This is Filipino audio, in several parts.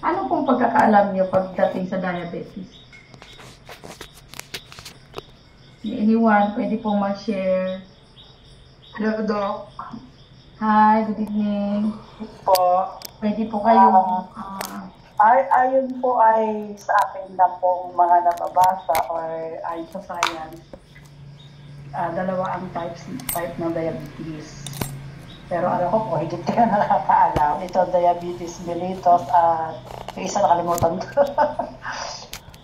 Ano pong pagkakaalam niyo pagdating sa diabetes? Anyone, pwede pong mag-share. Hello, Doc. Hi, good evening. Po. Pwede po kayong Ayon po ay sa akin lang po mga nababasa or ayon sa science, dalawa ang type ng diabetes. Pero alam ko po, higit kayo nakakaalam. Ito, diabetes mellitus at yung isa nakalimutan ko.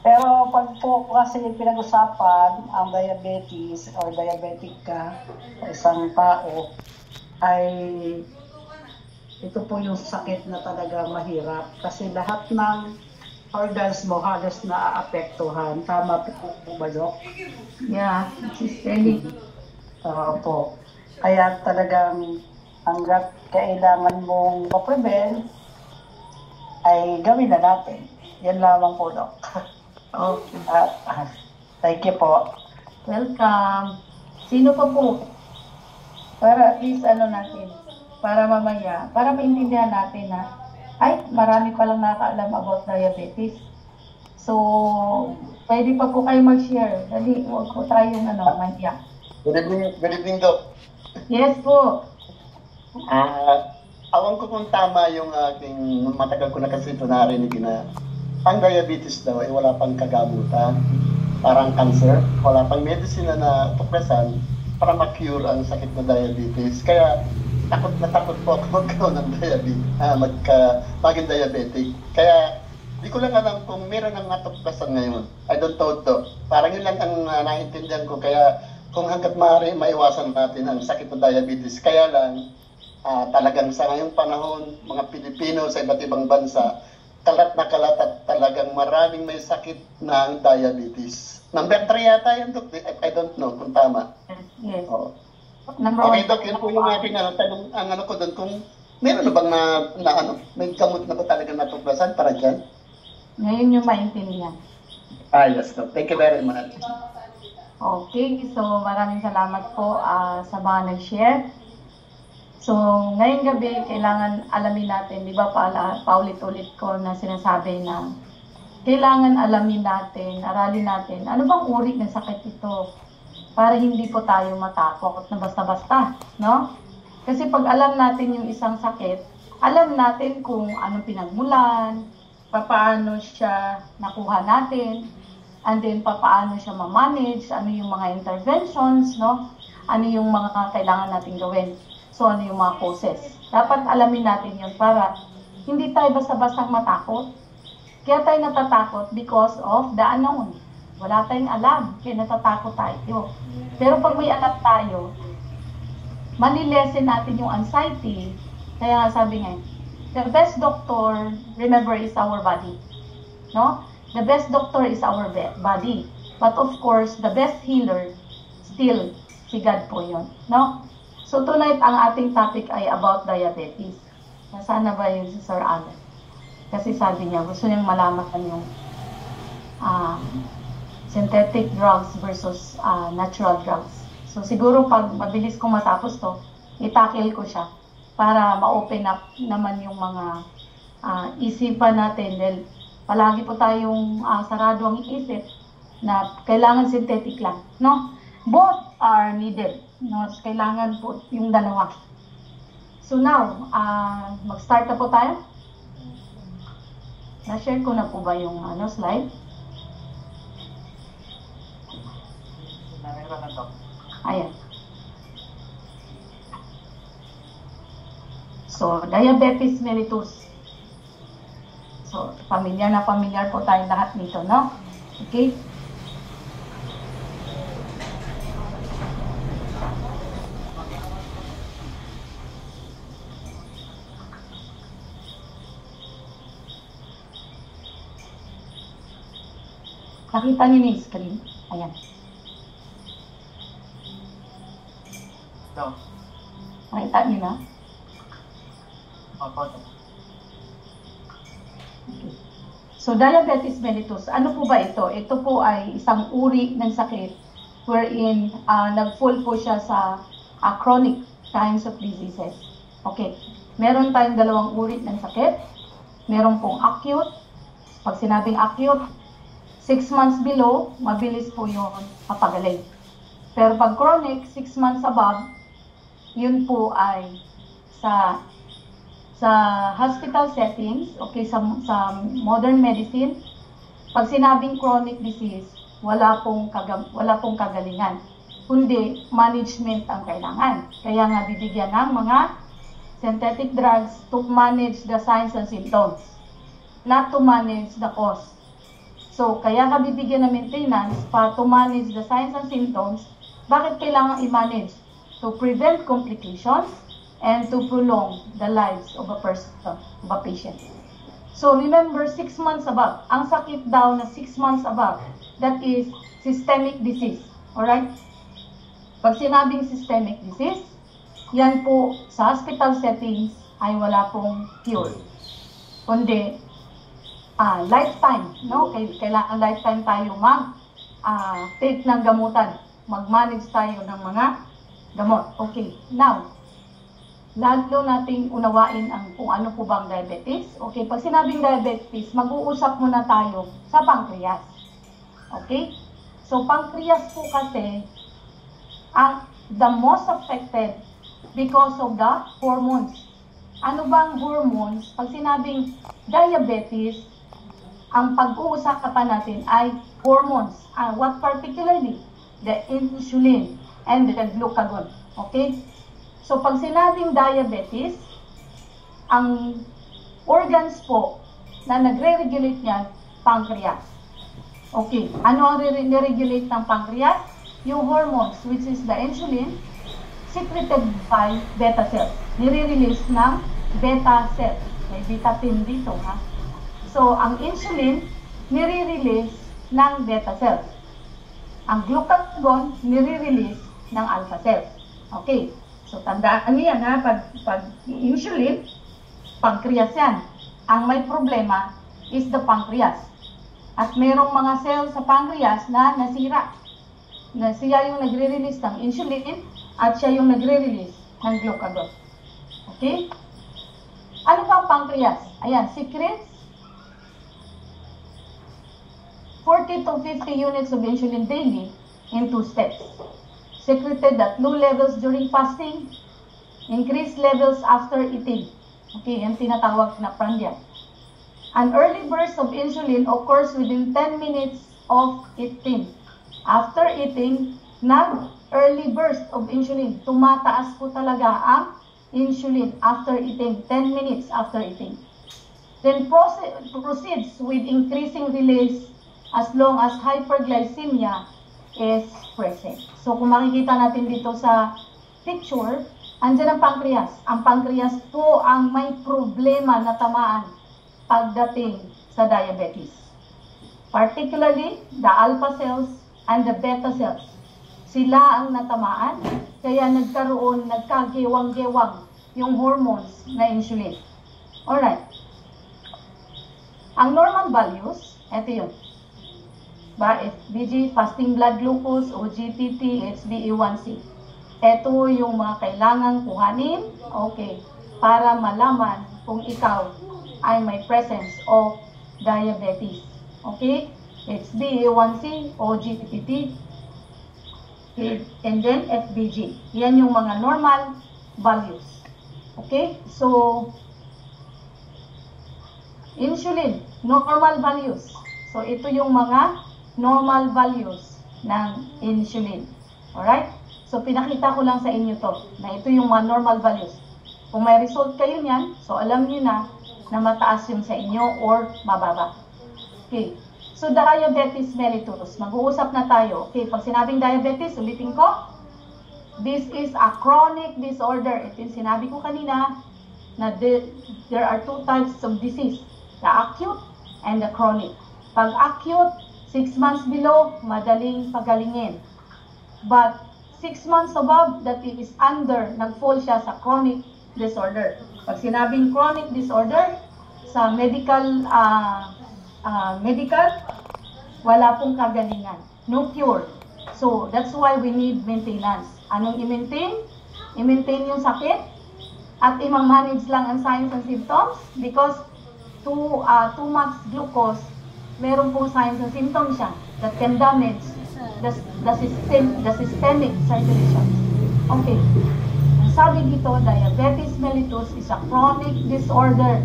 Pero pag po kasi pinag-usapan ang diabetes or diabetic ka sa isang tao, ay ito po yung sakit na talaga mahirap. Kasi lahat ng organs mo halos naaapektuhan. Tama po ba, Dok? yeah, Sis Ellie. Po. Kaya talagang hanggat kailangan mong ma-prevent, ay gawin na natin. Yan lamang po, Dok. Okay. Thank you po. Welcome. Sino pa po? Para at least natin, para mamaya, para maintindihan natin na, ay, marami palang nakakaalam about diabetes. So, pwede pa po kayo mag-share. Dali, huwag po tayong manya. Good evening, Doc. Yes po. Awan ko kung tama yung aking matagal ko na kasi ito narinig na ang diabetes daw ay wala pang kagamutan, parang cancer, wala pang medicine na tuklasan para ma-cure ang sakit ng diabetes. Kaya takot na takot po ako magkaroon ng diabetes, maging diabetic. Kaya di ko lang alam kung meron ng natuklasan ngayon. I don't know to. Parang yun lang ang naiintindihan ko. Kaya kung hanggat maaari maiwasan natin ang sakit ng diabetes. Kaya lang, talagang sa ngayong panahon, mga Pilipino sa iba't ibang bansa, kalat na kalat at talagang maraming may sakit ng diabetes. Number 3 yata yan, Dok. I don't know kung tama. Yes. Oh. Number Okay, 1. Dok, yun po yung aking tanong, ang ko doon, kung meron na bang may gamot na ba talaga natuklasan para dyan? Ngayon yung maintindihan. Yes, Dok. Thank you very much. Okay, so maraming salamat po sa mga nag-share. So, ngayong gabi, kailangan alamin natin, di ba paulit-ulit ko na sinasabi na kailangan alamin natin, aralin natin, ano bang uri ng sakit ito para hindi po tayo matakot na basta-basta, no? Kasi pag alam natin yung isang sakit, alam natin kung anong pinagmulan, paano siya nakuha natin, and then paano siya ma-manage, ano yung mga interventions, no? Ano yung mga kailangan natin gawin. So, ano yung mga causes. Dapat alamin natin yun para hindi tayo basta-basta matakot. Kaya tayo natatakot because of the unknown. Wala tayong alam, kaya natatakot tayo. Pero pag may alam tayo, manilesen natin yung anxiety. Kaya nga sabi nga, the best doctor, remember, is our body. No? The best doctor is our body. But of course, the best healer, still, si God po yun. No? So tonight, ang ating topic ay about diabetes. Nasaan na ba yun si Sir Alan? Kasi sabi niya, gusto niyang malaman yung synthetic drugs versus natural drugs. So siguro pag mabilis kong matapos to, itakil ko siya para ma-open up naman yung mga isipan natin. Dahil palagi po tayong sarado ang isip na kailangan synthetic lang. No? Both are needed. No, kailangan po yung dalawa. So now, mag-start na po tayo. Na-share ko na po ba yung slide? Ayan. So, diabetes mellitus. So, familiar po tayong lahat nito, no? Okay? Nakita niyo na yung screen? Ayan. No. Nakita niyo na? Okay. So, diabetes mellitus, ano po ba ito? Ito po ay isang uri ng sakit wherein nag-fall po siya sa chronic kinds of diseases. Okay. Meron tayong dalawang uri ng sakit. Meron pong acute. Pag sinabing acute, 6 months below, mabilis po yun mapagaling. Pero pag chronic, 6 months above, yun po ay sa hospital settings, okay, sa modern medicine, pag sinabing chronic disease, wala pong kagalingan, kundi management ang kailangan. Kaya nga bibigyan ng mga synthetic drugs to manage the signs and symptoms, not to manage the cause. So, kaya ka bibigyan ng maintenance para to manage the signs and symptoms. Bakit kailangan i-manage? To prevent complications and to prolong the lives of a person, of a patient. So, remember, 6 months above. Ang sakit daw na 6 months above, that is systemic disease. Alright? Pag sinabing systemic disease, yan po sa hospital settings ay wala pong cure. Kundi, lifetime, no? Kailangan lifetime tayo take ng gamutan. Mag-manage tayo ng mga gamot. Okay, now, lalo nating unawain kung ano po bang diabetes. Okay, pag sinabing diabetes, mag-uusap muna tayo sa pancreas. Okay? So, pancreas po kasi, the most affected because of the hormones. Ano bang hormones? Pag sinabing diabetes, ang pag-uusapan natin ay hormones. What particularly? The insulin and the glucagon. Okay? So, pag sinabing diabetes, ang organs po na nagre-regulate niyan, pancreas. Okay, ano ang nire-regulate ng pancreas? Yung hormones, which is the insulin, secreted by beta cells. Nire-release ng beta cells. May beta-10 dito, ha? So, ang insulin, nire-release ng beta cells. Ang glucagon, nire-release ng alpha cells. Okay. So, tandaan niyo yan, ha? Pag insulin, pancreas yan. Ang may problema is the pancreas. At merong mga cells sa pancreas na nasira. Na siya yung nagre-release ng insulin at siya yung nagre-release ng glucagon. Okay? Ano pa ang pancreas? Ayan, secretes 40 to 50 units of insulin daily in 2 steps. Secreted at low levels during fasting, increased levels after eating. Okay, yan tinatawag na prandial. An early burst of insulin occurs within 10 minutes of eating. After eating, early burst of insulin. Tumataas po talaga ang insulin after eating, 10 minutes after eating. Then proceeds with increasing release as long as hyperglycemia is present. So, kung makikita natin dito sa picture, andyan ang pancreas. Ang pancreas po ang may problema na tamaan pagdating sa diabetes. Particularly, the alpha cells and the beta cells. Sila ang natamaan, kaya nagkagewang-gewang yung hormones na insulin. Alright. Ang normal values, ito yun. FBG, fasting blood glucose, o GTT, HbA1c. Ito yung mga kailangang kuhanin, okay, para malaman kung ikaw ay may presence of diabetes. Okay? HbA1c o GTT, and then FBG. Yan yung mga normal values. Okay? So, insulin, normal values. So, ito yung mga normal values ng insulin. Alright? So, pinakita ko lang sa inyo to, na ito yung mga normal values. Kung may result kayo niyan, so alam niyo na mataas yung sa inyo or mababa. Okay. So, diabetes mellitus. Mag-uusap na tayo. Okay, pag sinabing diabetes, ulitin ko, this is a chronic disorder. Ito yung sinabi ko kanina, na there are 2 types of disease. The acute and the chronic. Pag acute, 6 months below, madaling pagalingin. But 6 months above, that is under, nag-fall siya sa chronic disorder. Pag sinabing chronic disorder, sa medical, wala pong kagalingan. No cure. So, that's why we need maintenance. Anong i-maintain? I-maintain yung sakit at i-manage lang ang signs and symptoms because too much glucose, meron pong signs and symptoms siya that can damage the systemic circulation. Okay. Sabi dito, diabetes mellitus is a chronic disorder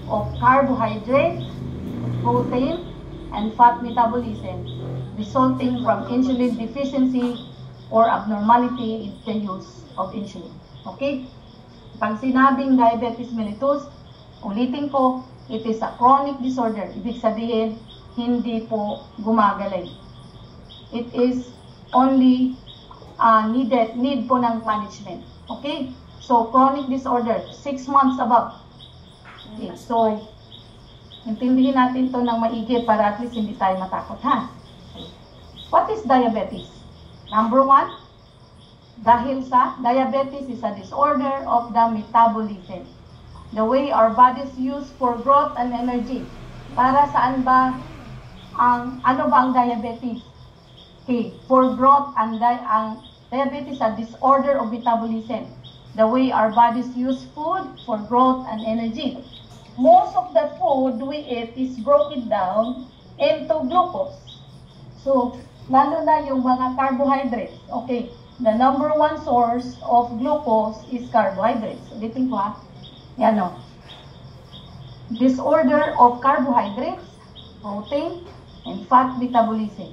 of carbohydrate, protein, and fat metabolism resulting from insulin deficiency or abnormality in the use of insulin. Okay? Pag sinabing diabetes mellitus, ulitin ko, it is a chronic disorder. Ibig sabihin, hindi po gumagaling. It is only need po ng management. Okay? So, chronic disorder, 6 months above. Okay, so, intindihin natin to ng maigi para at least hindi tayo matakot, ha? What is diabetes? Number 1, dahil sa diabetes is a disorder of the metabolism. The way our bodies use for growth and energy. Para saan ba ano ba ang diabetes? Okay, for growth and ang diabetes is a disorder of metabolism. The way our bodies use food for growth and energy. Most of the food we eat is broken down into glucose. So, lalo na yung mga carbohydrates. Okay, the number 1 source of glucose is carbohydrates. Ulitin ko, ha. Yan, o. Disorder of carbohydrates, protein, and fat metabolism.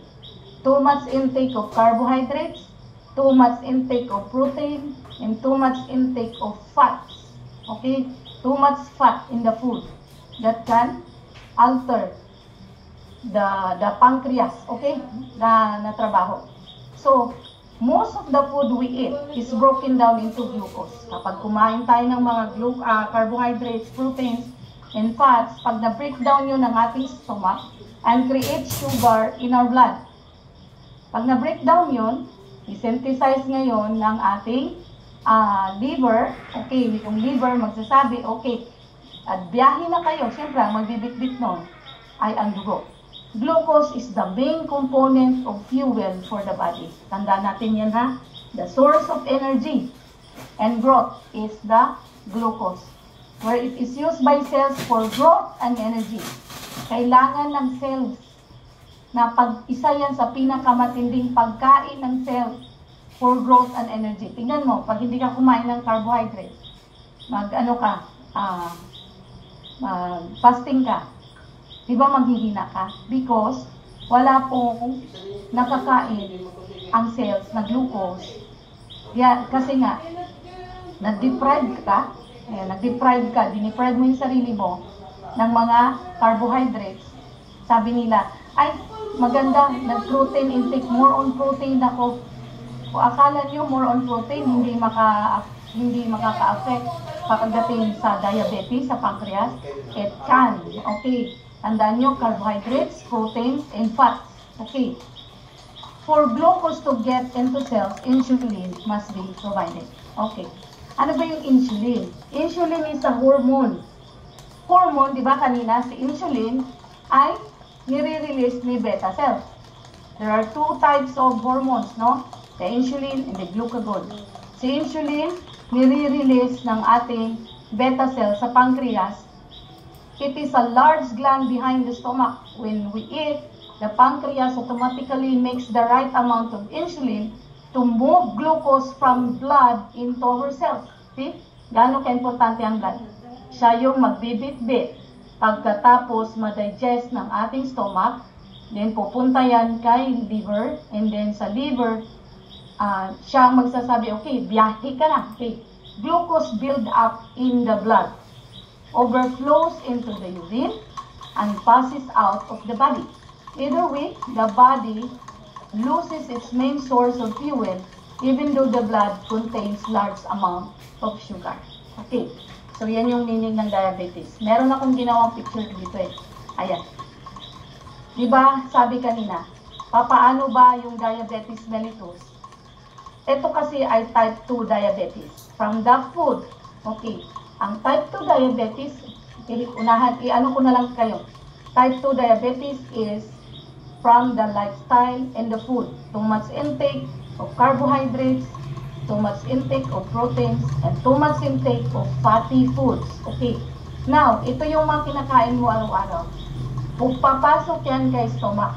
Too much intake of carbohydrates, too much intake of protein, and too much intake of fats. Okay? Too much fat in the food that can alter the pancreas, okay? Na trabaho. So, most of the food we eat is broken down into glucose. Kapag kumain tayo ng mga carbohydrates, proteins, and fats, pag na-breakdown yun ng ating stomach and create sugar in our blood. Pag na-breakdown yun, i-synthesize ngayon ng ating liver. Okay, yung liver magsasabi, okay, at biyahe na kayo. Siyempre, ang magbibitbit nun ay ang dugo. Glucose is the main component of fuel for the body. Tandaan natin yan, ha? The source of energy and growth is the glucose, where it is used by cells for growth and energy. Kailangan ng cells na pag-isa yan sa pinakamatinding pagkain ng cells for growth and energy. Tingnan mo, pag hindi ka kumain ng carbohydrates, fasting ka, di ba maghihina ka? Because wala pong nakakain ang cells na glucose. Kasi nga, nag-deprive ka, diniprive mo yung sarili mo ng mga carbohydrates. Sabi nila, ay, maganda, nag-protein intake, more on protein ako. Kung akala nyo more on protein, hindi makaka-affect pagdating sa diabetes, sa pancreas, it can. Okay. Tandaan nyo, carbohydrates, proteins, and fats. Okay. For glucose to get into cells, insulin must be provided. Okay. Ano ba yung insulin? Insulin is a hormone. Hormone, di ba kanina, si insulin ay nire-release ni beta cells. There are 2 types of hormones, no? The insulin and the glucagon. Si insulin, nire-release ng ating beta cells sa pancreas. It is a large gland behind the stomach. When we eat, the pancreas automatically makes the right amount of insulin to move glucose from blood into our cells. See? Gaano ka-importante ang blood? Siya yung magbibit-bit. Pagkatapos ma-digest ng ating stomach, then pupunta yan kay liver, and then sa liver, siya magsasabi, okay, biyahe ka na. Okay. Glucose build up in the blood, overflows into the urine, and passes out of the body. Either way, the body loses its main source of fuel even though the blood contains large amount of sugar. Okay. So, yan yung meaning ng diabetes. Meron akong ginawang picture dito eh. Ayan. Diba, sabi kanina, papaano ba yung diabetes mellitus? Ito kasi ay type 2 diabetes. From the food. Okay. Ang type 2 diabetes, i-ano ko na lang kayo. Type 2 diabetes is from the lifestyle and the food. Too much intake of carbohydrates, too much intake of proteins, and too much intake of fatty foods. Okay. Now, ito yung mga kinakain mo araw-araw. Papasok yan kay stomach.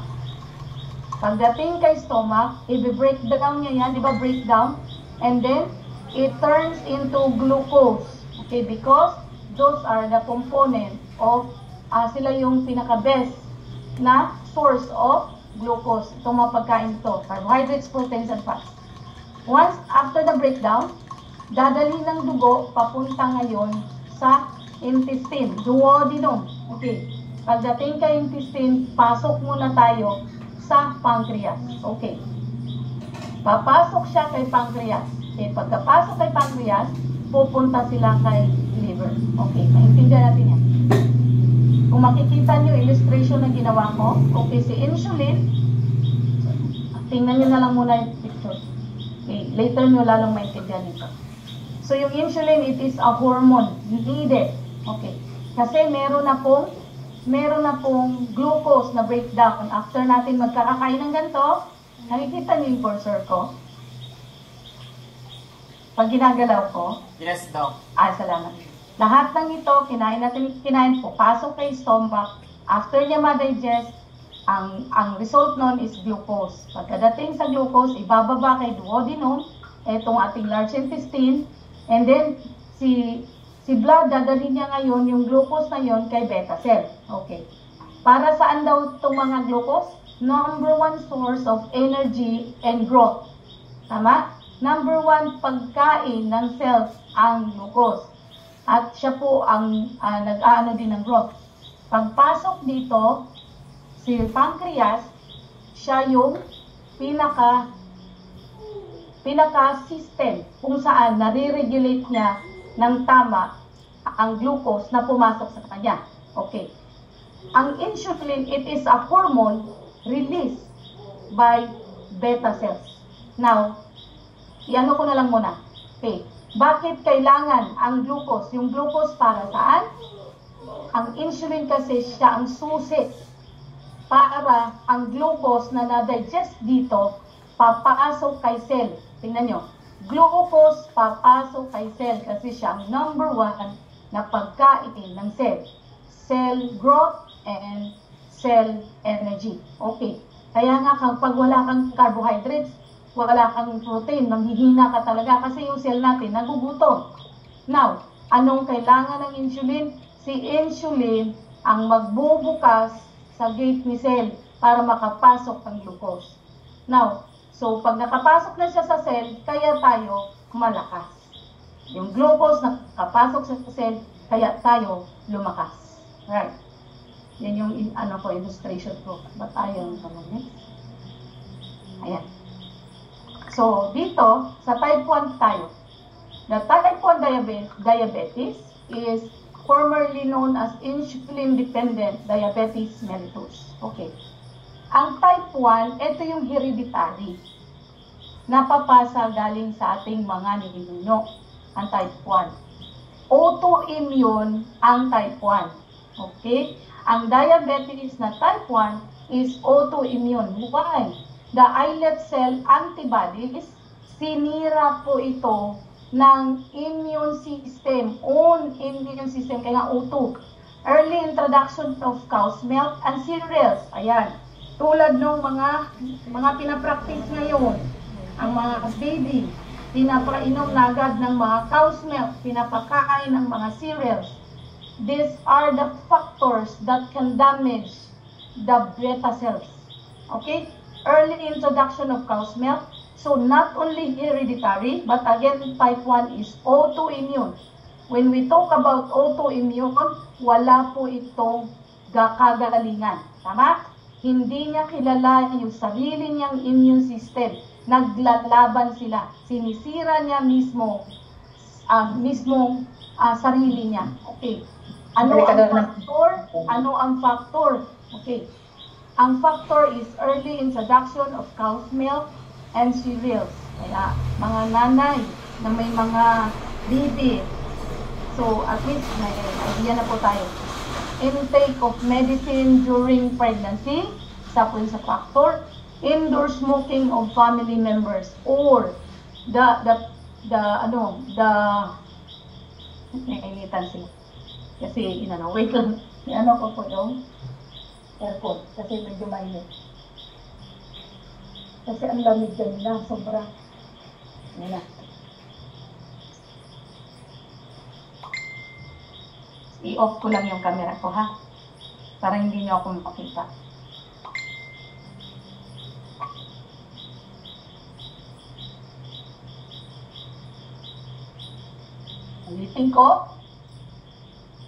Pagdating kay stomach, i-breakdown niya yan, di ba breakdown? And then, it turns into glucose. Okay, because those are the component of, sila yung pinaka-best na source of glucose. Itong mga pagkain ito, carbohydrates, proteins, and fats. Once after the breakdown, dadali ng dugo papunta ngayon sa intestine, duodenum. Okay. Pagdating kay intestine, pasok muna tayo sa pancreas. Okay. Papasok siya kay pancreas. Okay. Pagkapasok kay pancreas, pupunta sila kay liver. Okay. Maintindihan natin yan. Kung makikita nyo illustration na ginawa ko, okay, si insulin, tingnan nyo na lang muna yung picture. Okay. Later nyo lalong maintindihan ito. So, yung insulin, it is a hormone needed. Okay. Kasi meron na pong glucose na breakdown. After natin magkakakain ng ganito, nakikita niyo yung cursor ko? Pag ginagalaw ko? Yes, Doc. Salamat. Lahat ng ito, kinain po, pasok kay stomach. After niya ma-digest, ang result nun is glucose. Pagkadating sa glucose, ibababa kay duodenum, itong ating large intestine, and then si blood, dadalhin niya ngayon yung glucose na yon kay beta cell. Okay. Para saan daw itong mga glucose? Number 1 source of energy and growth. Tama? Number 1 pagkain ng cells ang glucose. At siya po ang nag-aano din ng growth. Pagpasok dito, si pancreas, siya yung pinaka-system kung saan nare-regulate niya ng tama ang glucose na pumasok sa kanya. Okay. Ang insulin, it is a hormone released by beta cells. Now, iano ko na lang muna. Okay. Bakit kailangan ang glucose? Yung glucose para saan? Ang insulin kasi siya ang susi para ang glucose na na-digest dito papasok kay cell. Tingnan nyo. Glucose papasok kay cell kasi siya ang number 1 na pagkain ng cell. Cell growth and cell energy. Okay. Kaya nga kapag wala kang carbohydrates, wala kang protein, manghihina ka talaga kasi yung cell natin nagugutom. Now, anong kailangan ng insulin? Si insulin ang magbubukas sa gate ni cell para makapasok ang glucose. Now, so, pag nakapasok na siya sa cell, kaya tayo malakas. Yung glucose nakapasok sa cell, kaya tayo lumakas. Right. Yan yung illustration ko. Ba't ayaw next? Ayan. So, dito, sa type 1 tayo. The type 1 diabetes is formerly known as insulin-dependent diabetes mellitus. Okay. Ang type 1, ito yung hereditary. Napapasa galing sa ating mga ninuno. Ang type 1. Autoimmune ang type 1. Okay? Ang diabetes na type 1 is autoimmune. Why? The islet cell antibodies, sinira po ito ng immune system, own immune system, kaya nga O2. Early introduction of cow's milk and cereals. Ayan. Tulad ng mga pinapractice ngayon, ang mga baby, pinapainom na agad ng mga cow's milk, pinapakain ng mga cereals. These are the factors that can damage the beta cells. Okay? Early introduction of cow's milk. So, not only hereditary, but again, type 1 is autoimmune. When we talk about autoimmune, wala po itong kagalingan. Tama? Hindi niya kilala yung sarili niyang immune system. Naglalaban sila. Sinisira niya mismong sarili niya. Okay. Ano ang factor? Okay. Ang factor is early introduction of cow's milk and cereals. Kaya mga nanay na may mga baby, so at least may idea na po tayo. Intake of medicine during pregnancy, isa po sa factor. Indoor smoking of family members or nainitan sila. Kasi, wait lang. Ano ko po yung aircon. Kasi medyo mainit. Kasi ang lamig kanina, sobra. Yan na. I-off ko lang yung camera ko, ha? Para hindi niyo ako makita. Ulitin ko.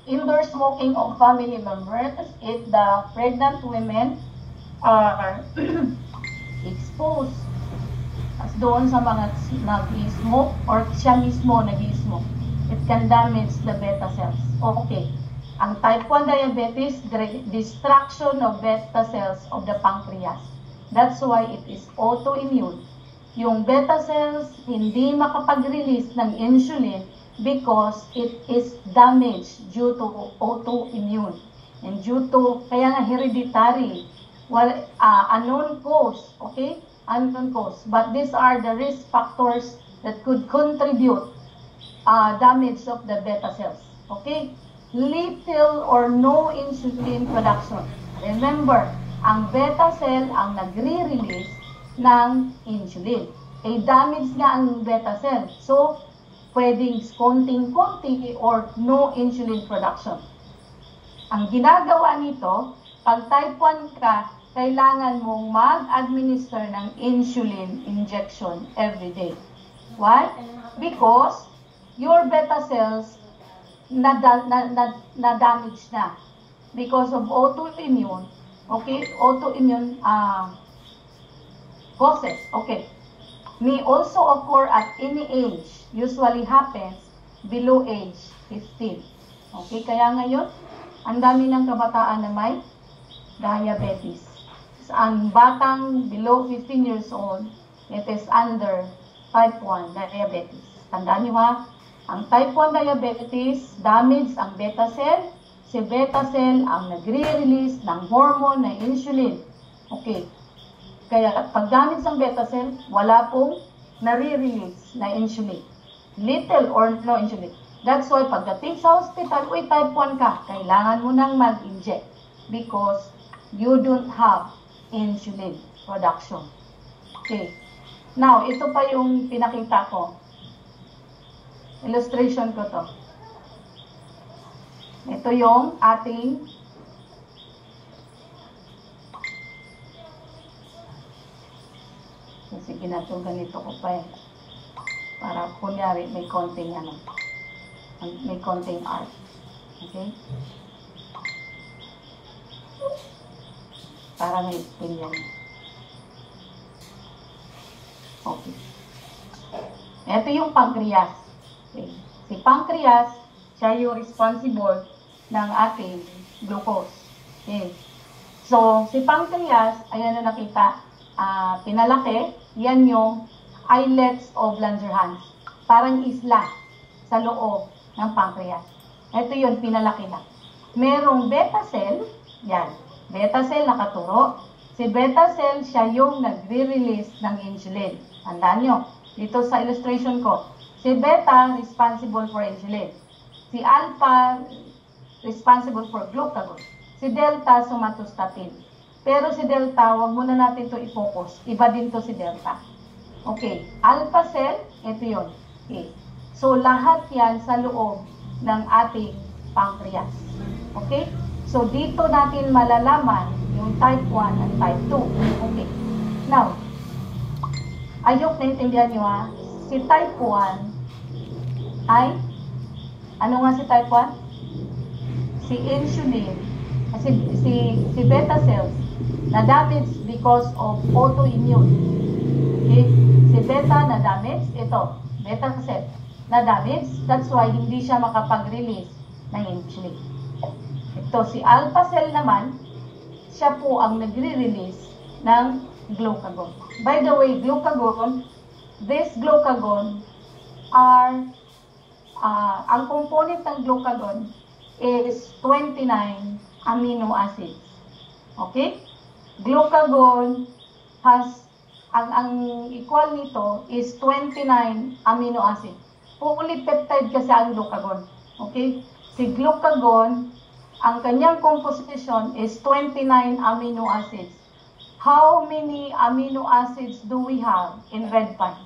Indoor smoking of family members if the pregnant women are exposed as doon sa mga nag-i-smoke or siya mismo nag-i-smoke. It can damage the beta cells. Okay. Ang type 1 diabetes, destruction of beta cells of the pancreas. That's why it is autoimmune. Yung beta cells hindi makapag-release ng insulin because it is damaged due to autoimmune and due to, kaya nga hereditary, unknown cause, okay? Unknown cause. But these are the risk factors that could contribute damage of the beta cells, okay? Little or no insulin production. Remember, ang beta cell ang nagre-release ng insulin. Damage nga ang beta cell. So, pwedeng konting-konti or no insulin production. Ang ginagawa nito, pag type 1 ka, kailangan mong mag-administer ng insulin injection every day. Why? Because your beta cells na-damage na because of autoimmune, okay? Autoimmune causes, okay? May also occur at any age, usually happens below age 15. Okay, kaya ngayon, ang dami ng kabataan na may diabetes. Ang batang below 15 years old, it is under type 1 diabetes. Tandaan nyo ha, ang type 1 diabetes, damage ang beta cell. Si beta cell ang nagre-release ng hormone na insulin. Okay. Kaya pag damage ang beta cell, wala pong nare-release na insulin. Little or no insulin. That's why pagdating sa hospital, type 1 ka, kailangan mo nang mag-inject because you don't have insulin production. Okay. Now, ito pa yung pinakita ko. Illustration ko to. Ito yung ating sige na ito, ganito ko pa eh. Para kunyari may konting may konting art. Okay? Para may opinion. Okay. Ito yung pancreas. Okay. Si pancreas, siya yung responsible ng ating glucose. Okay. So, si pancreas, ayan na nakita, pinalaki, yan yung islets of Langerhans. Parang isla sa loob ng pancreas. Ito yun, pinalaki na. Merong beta cell, yan. Beta cell nakaturo. Si beta cell, siya yung nagre-release ng insulin. Tandaan nyo, dito sa illustration ko, si beta, responsible for insulin. Si alpha, responsible for glucagon. Si delta, somatostatin. Pero si delta, wag muna natin to i-focus. Iba din to si delta. Okay, alpha cell, ito yun. Okay. So, lahat yan sa loob ng ating pancreas. Okay? So, dito natin malalaman yung type 1 at type 2. Okay. Now, ayok naintindihan nyo ha, si type 1 ay, ano nga si type 1? Si insulin, si beta cells, na damage because of autoimmune. Okay? Si beta na damage, ito, beta cell na damage, that's why hindi siya makapag-release ng insulin. Ito, si alpha cell naman, siya po ang nagre-release ng glucagon. By the way, glucagon, this glucagon are, ang component ng glucagon is 29 amino acids. Okay? Glucagon has, ang equal nito is 29 amino acids. Polypeptide kasi ang glucagon. Okay? Si glucagon, ang kanyang composition is 29 amino acids. How many amino acids do we have in red pine?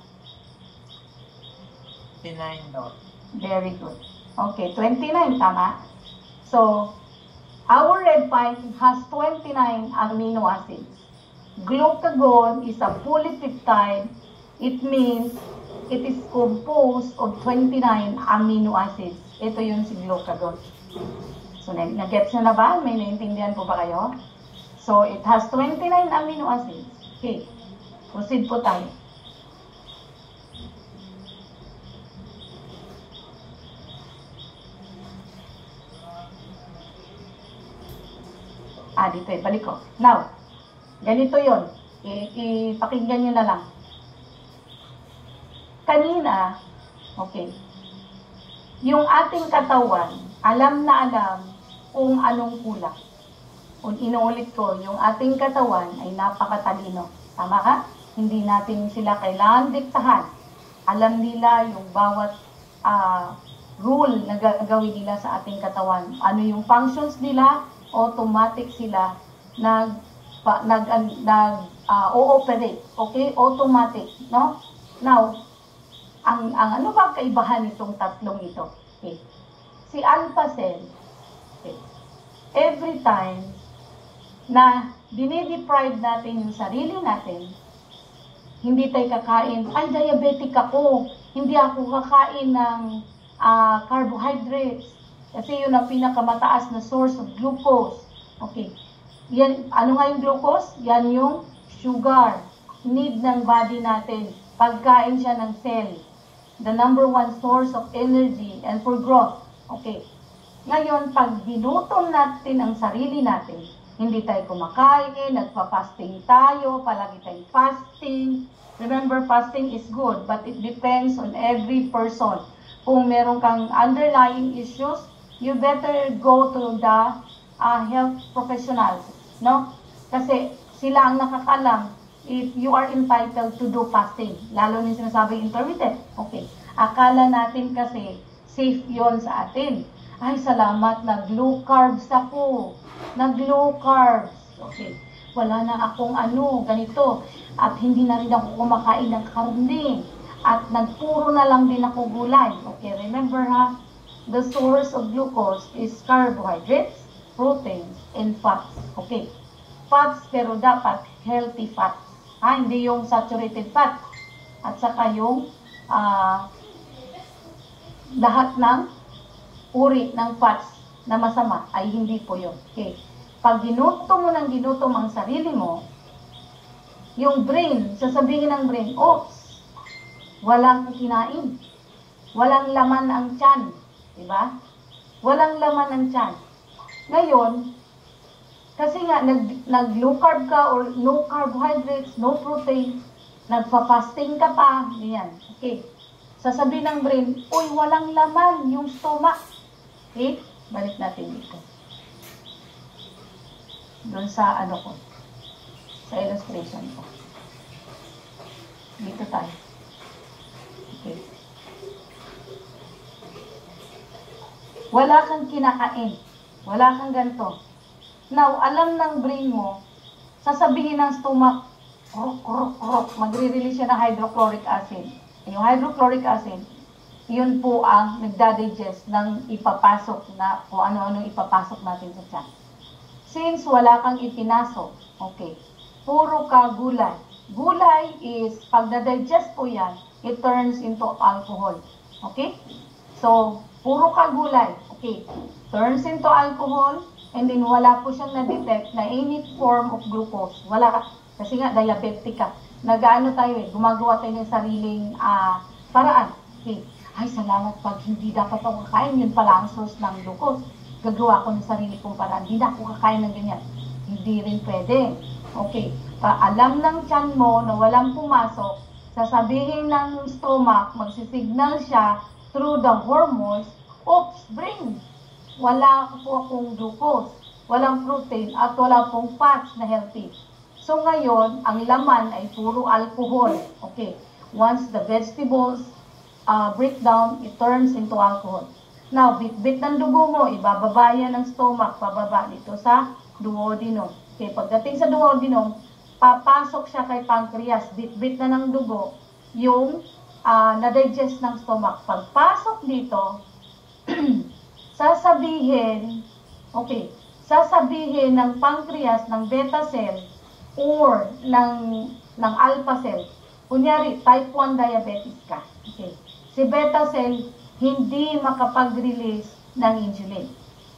29 daw. Very good. Okay, 29, tama? So, our red pine has 29 amino acids. Glucagon is a polypeptide. It means it is composed of 29 amino acids. Ito yun si glucagon. So, nag-gets na ba? May naintindihan po ba kayo? So, it has 29 amino acids. Okay. Proceed po tayo. Dito eh. Balik ko. Now, ganito yon. Ipakinggan nyo na lang. Kanina, okay, yung ating katawan, alam na alam kung anong kulang. Kung inuulit ko, yung ating katawan ay napakatalino. Tama ka? Hindi natin sila kailangan diktahan. Alam nila yung bawat rule na gagawin nila sa ating katawan. Ano yung functions nila, automatic sila o-operate. Okay? Automatic. No? Now, ang ano ba kaibahan nitong tatlong ito? Okay. Si alpha cell, okay, every time na dinideprive natin yung sarili natin, hindi tayo kakain, ay diabetic ako, hindi ako kakain ng carbohydrates, kasi yun ang pinakamataas na source of glucose. Okay. Yan, ano nga yung glucose? Yan yung sugar. Need ng body natin. Pagkain siya ng cell. The number one source of energy and for growth. Okay. Ngayon, pag ginutom natin ang sarili natin, hindi tayo kumakain, nagpa-fasting tayo, palagi tayong fasting. Remember, fasting is good, but it depends on every person. Kung meron kang underlying issues, you better go to the health professionals, no? Kasi sila ang nakakalam if you are entitled to do fasting. Lalo na sinasabing intermittent. Okay. Akala natin kasi safe yon sa atin. Ay, salamat, nag-low carbs ako. Nag-low carbs. Okay. Wala na akong ganito. At hindi na rin ako kumakain ng karne. At nagpuro na lang din ako gulay. Okay, remember ha? The source of glucose is carbohydrates, proteins, and fats. Okay. Fats, pero dapat healthy fats. Hindi yung saturated fat. At saka yung lahat ng uri ng fats na masama ay hindi po yun. Okay. Pag ginutom mo ng ginutom ang sarili mo, yung brain, sasabihin ng brain, oops, walang kinain. Walang laman ang tiyan. Diba? Walang laman ang tiyan. Ngayon, kasi nga, nag-low carb ka or no carbohydrates, no protein, nagpa-fasting ka pa, yan. Okay. Sasabihin ng brain, uy, walang laman yung stomach. Okay? Balik natin dito. Doon sa sa illustration ko. Dito tayo. Okay. Wala kang kinakain. Wala kang ganito. Now, alam ng brain mo, sasabihin ng stomach, magre-release siya ng hydrochloric acid. Yung hydrochloric acid, yun po ang nagdadigest ng ipapasok na, kung ano-ano ipapasok natin sa tiyan. Since wala kang ipinasok, okay, puro ka gulay. Gulay is, pag na-digest po yan, it turns into alcohol. Okay? So, puro ka gulay. Okay. Turns into alcohol, and then wala po siyang na-detect na any form of glucose. Wala ka. Kasi nga, diabetic ka. Tayo gumagawa tayo ng sariling paraan. Okay. Ay, salamat, pag hindi dapat ako kakain, yun pala ang source ng glucose. Gagawa ko ng sarili kong paraan. Hindi na ako kakain ng ganyan. Hindi rin pwede. Okay. Alam ng tiyan mo na walang pumasok, sasabihin ng stomach, magsisignal siya through the hormones, oops, brain, wala po akong glucose, walang protein, at wala pong fats na healthy. So ngayon, ang laman ay puro alcohol. Okay. Once the vegetables break down, it turns into alcohol. Now, bit-bit ng dugo mo, ibababa yan ng stomach, pababa dito sa duodenum. Okay, pagdating sa duodenum, papasok siya kay pancreas, bit-bit na ng dugo, yung na-digest ng stomach. Pagpasok dito, sasabihin ng pancreas, ng beta cell, or ng alpha cell. Kunyari, type 1 diabetes ka. Okay. Si beta cell, hindi makapag-release ng insulin.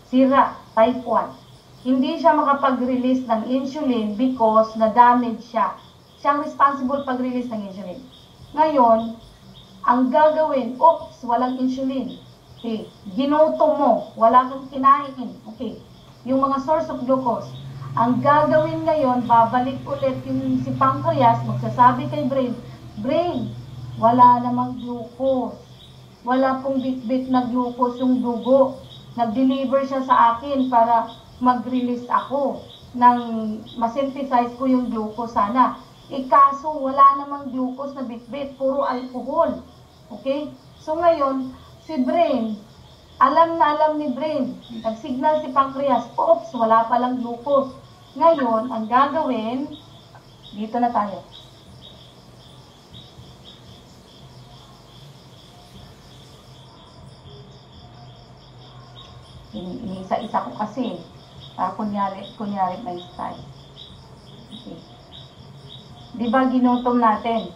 Sira, type 1. Hindi siya makapag-release ng insulin because na-damage siya. Siyang responsible pag-release ng insulin. Ngayon, ang gagawin, oops, walang insulin. Okay. Ginutom mo, wala kang kinain. Okay. Yung mga source of glucose. Ang gagawin ngayon, babalik ulit yung si pancreas, magsasabi kay brain, wala namang glucose. Wala pong bit-bit na glucose yung dugo. Nag-deliver siya sa akin para mag-release ako ng masynthesize ko yung glucose sana. Kaso wala namang glucose na bit-bit, puro alcohol. Okay? So ngayon, si brain, alam na alam ni brain, nag-signal si pancreas, oops, wala palang glucose. Ngayon, ang gagawin, dito na tayo. Iniisa-isa ko kasi. Kunyari may style. Okay. Diba ginutom natin?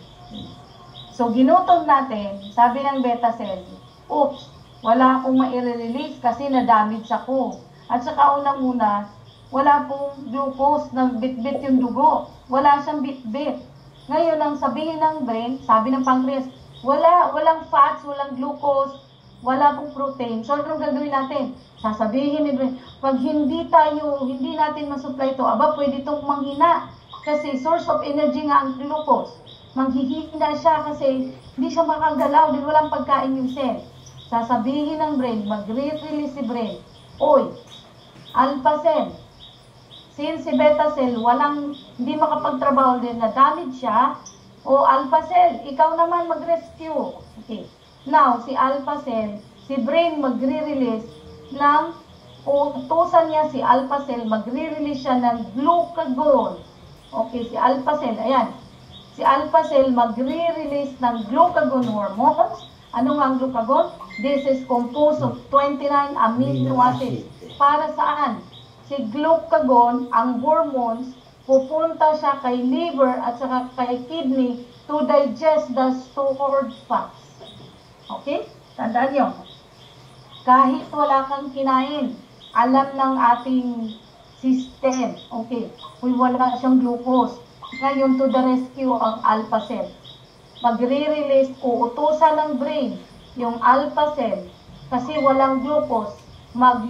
So, ginutom natin, sabi ng beta cell, oops, wala akong ma-release kasi na-damage ako. At saka unang-una, wala pong glucose na bit-bit yung dugo. Wala siyang bit-bit. Ngayon, ang sabihin ng brain, sabi ng pancreas, walang fats, walang glucose, wala pong protein. So, anong gagawin natin? Sasabihin ni brain, pag hindi natin masupply ito, pwede itong manghina. Kasi source of energy nga ang glucose. Manghihina siya kasi hindi siya makagalaw dahil walang pagkain yung cell. Sasabihin ng brain, mag-release si brain, oy, alpha cell, since si beta cell, hindi makapagtrabaho din, na damage siya, o alpha cell, ikaw naman mag-rescue. Okay. Now, si alpha cell, si brain magre-release utusan niya si alpha cell, magre-release siya ng glucagon. Okay, si alpha cell, ayan. Si alpha cell magre-release ng glucagon hormones. Ano nga ang glucagon? This is composed of 29 amino acids. Para saan? Si glucagon, ang hormones, pupunta siya kay liver at saka kay kidney to digest the stored fats. Okay? Tandaan nyo. Kahit wala kang kinain, alam ng ating system. Okay. Kung wala siyang glucose. Ngayon, to the rescue ang alpha cell. Magre-release o utusan ng brain yung alpha cell kasi walang glucose,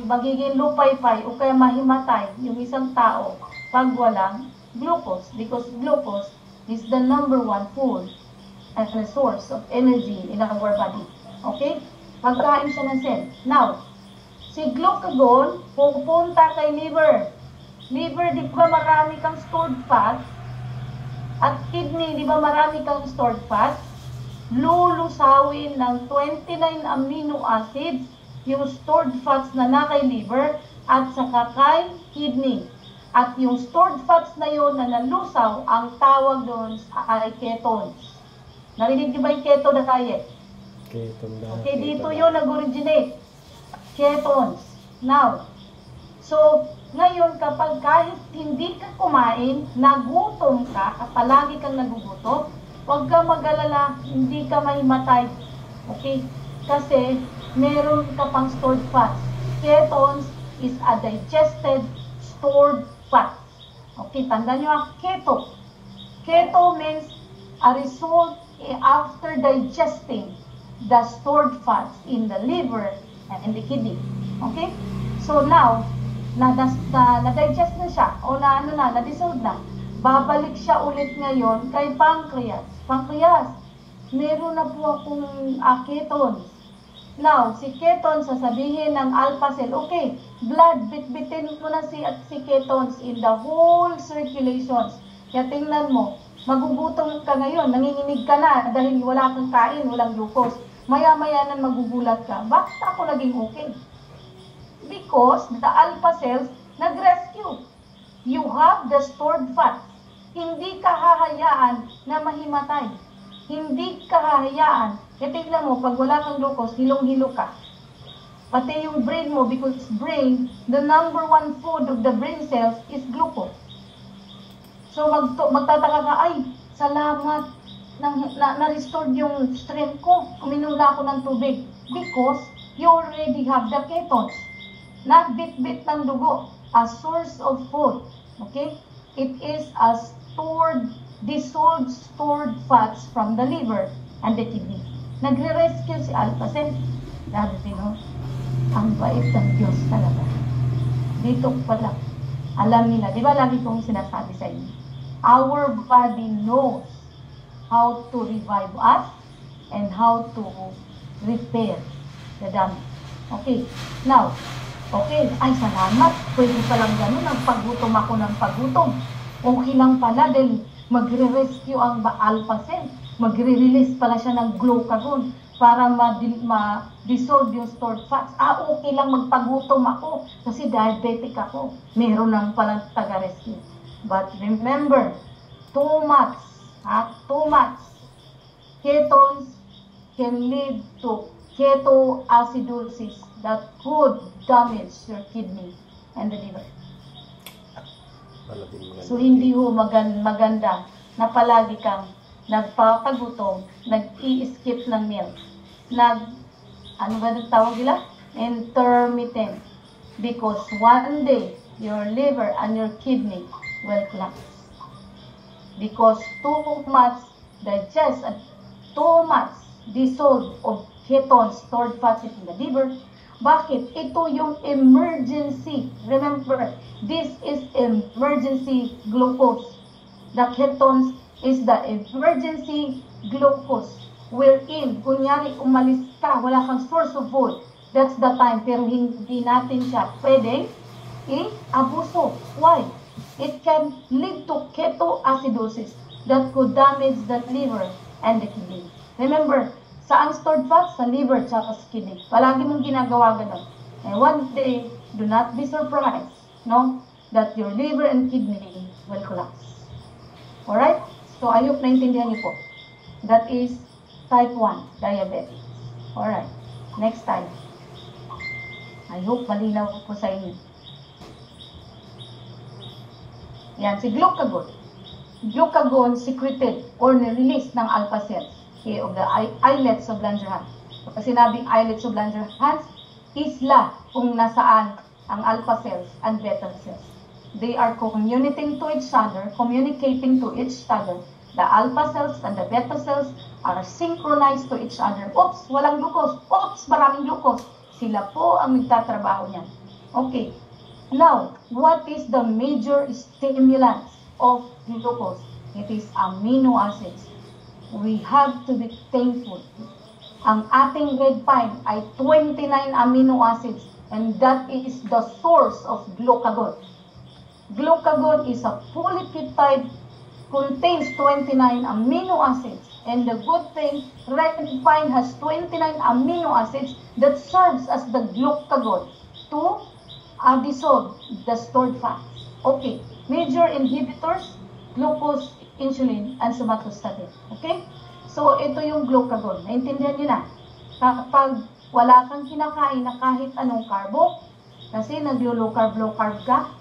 magiging lupaypay o kaya mahimatay yung isang tao pag walang glucose, because glucose is the #1 food and a source of energy in our body. Okay? Pagkain siya ng cell. Now, si glucagon pupunta kay liver. Liver, di ba marami kang stored fat? At kidney, di ba marami kang stored fat? Lulusawin ng 29 amino acids yung stored fats na kay liver at saka kay kidney. At yung stored fats na yun na nalusaw, ang tawag doon ay ketones. Narinig niyo ba yung keto diet? Okay, dito yun nag-originate. Ketones. Now, so, ngayon kapag kahit hindi ka kumain, nagutom ka, at palagi kang nagugutom, huwag ka mag-alala, hindi ka mahimatay. Okay? Kasi, meron ka pang stored fats. Ketones is a digested stored fat. Okay, tandaan nyo ang keto. Keto means a result after digesting the stored fats in the liver and in the kidney. Okay? So now, na-digest na siya o na-dissolve na. Babalik siya ulit ngayon kay pancreas. Pancreas, meron na po akong ketones. Now, si ketones, sasabihin ng alpha cell, okay, blood, bitbitin mo na si ketones in the whole circulations. Kaya tingnan mo, magugutom ka ngayon, nanginginig ka na dahil wala kang kain, walang glucose. maya-maya na magugulat ka, bakit ako naging okay? Because the alpha cells nag-rescue. You have the stored fats. Hindi ka hahayaan na mahimatay. Hindi ka hahayaan. E tignan mo, pag wala kang glucose, hilong-hilo ka. Pati yung brain mo, because brain, the number one food of the brain cells is glucose. So magtataka ka, ay, salamat, na-restored yung strength ko. Uminom na ako ng tubig. Because you already have the ketones. Nagbit-bit ng dugo. A source of food. Okay? It is a dissolved stored fats from the liver and the kidney. Nagre-rescue si alpha cell. Dati, no? Ang bait ng Diyos talaga. Dito pala, alam nila, di ba lagi kong sinasabi sa inyo, our body knows how to revive us and how to repair the damage. Okay, now, okay, ay salamat, pwede palang ganun, nagpagutom ako ng pagutom. Okay lang pala dahil magre-rescue ang alpha cell, magre-release pala siya ng glucagon para ma-dissolve yung stored fats. Okay lang magpagutom ako kasi diabetic ako. Meron lang palang taga-rescue. But remember, too much ketones can lead to ketoacidosis that could damage your kidney and the liver. So hindi ho maganda na palagi kang nagpapagutom, nag-i-skip ng meals. Ano ba tawag nila? Intermittent. Because one day, your liver and your kidney will collapse. Because too much digest and too much dissolved of ketones stored fats in the liver. Bakit? Ito yung emergency. Remember, this is emergency glucose. The ketones is the emergency glucose. Wherein, kunyari umalis ka, wala kang source of food, that's the time, pero hindi natin siya pwedeng i-abuso. Why? It can lead to ketoacidosis that could damage the liver and the kidney. Remember, saan stored fats? Sa liver at sa kidney. Palagi mong ginagawa ganun. And one day, do not be surprised, no, that your liver and kidney will collapse. Alright? So, I hope naintindihan niyo po. That is type 1 diabetes. Alright. Next time. I hope malinaw po sa inyo. Yan, si glucagon. Glucagon secreted or released ng alpha cells of the islets of Langerhans. Pag sinabing islets of Langerhans, isla kung nasaan ang alpha cells and beta cells. They are communicating to each other. The alpha cells and the beta cells are synchronized to each other. Oops, walang glucose. Oops, maraming glucose. Sila po ang nagtatrabaho niyan. Okay. Now, what is the major stimulant of glucose? It is amino acids. We have to be thankful. Ang ating red pine ay 29 amino acids and that is the source of glucagon. Glucagon is a polypeptide, contains 29 amino acids. And the good thing, red pine has 29 amino acids that serves as the glucagon to dissolve the stored fats. Okay, major inhibitors, glucose, insulin, and somatostatin. Okay? So, ito yung glucagon. Naintindihan nyo na? Kapag wala kang kinakain na kahit anong carbo, kasi nag-low carb ka,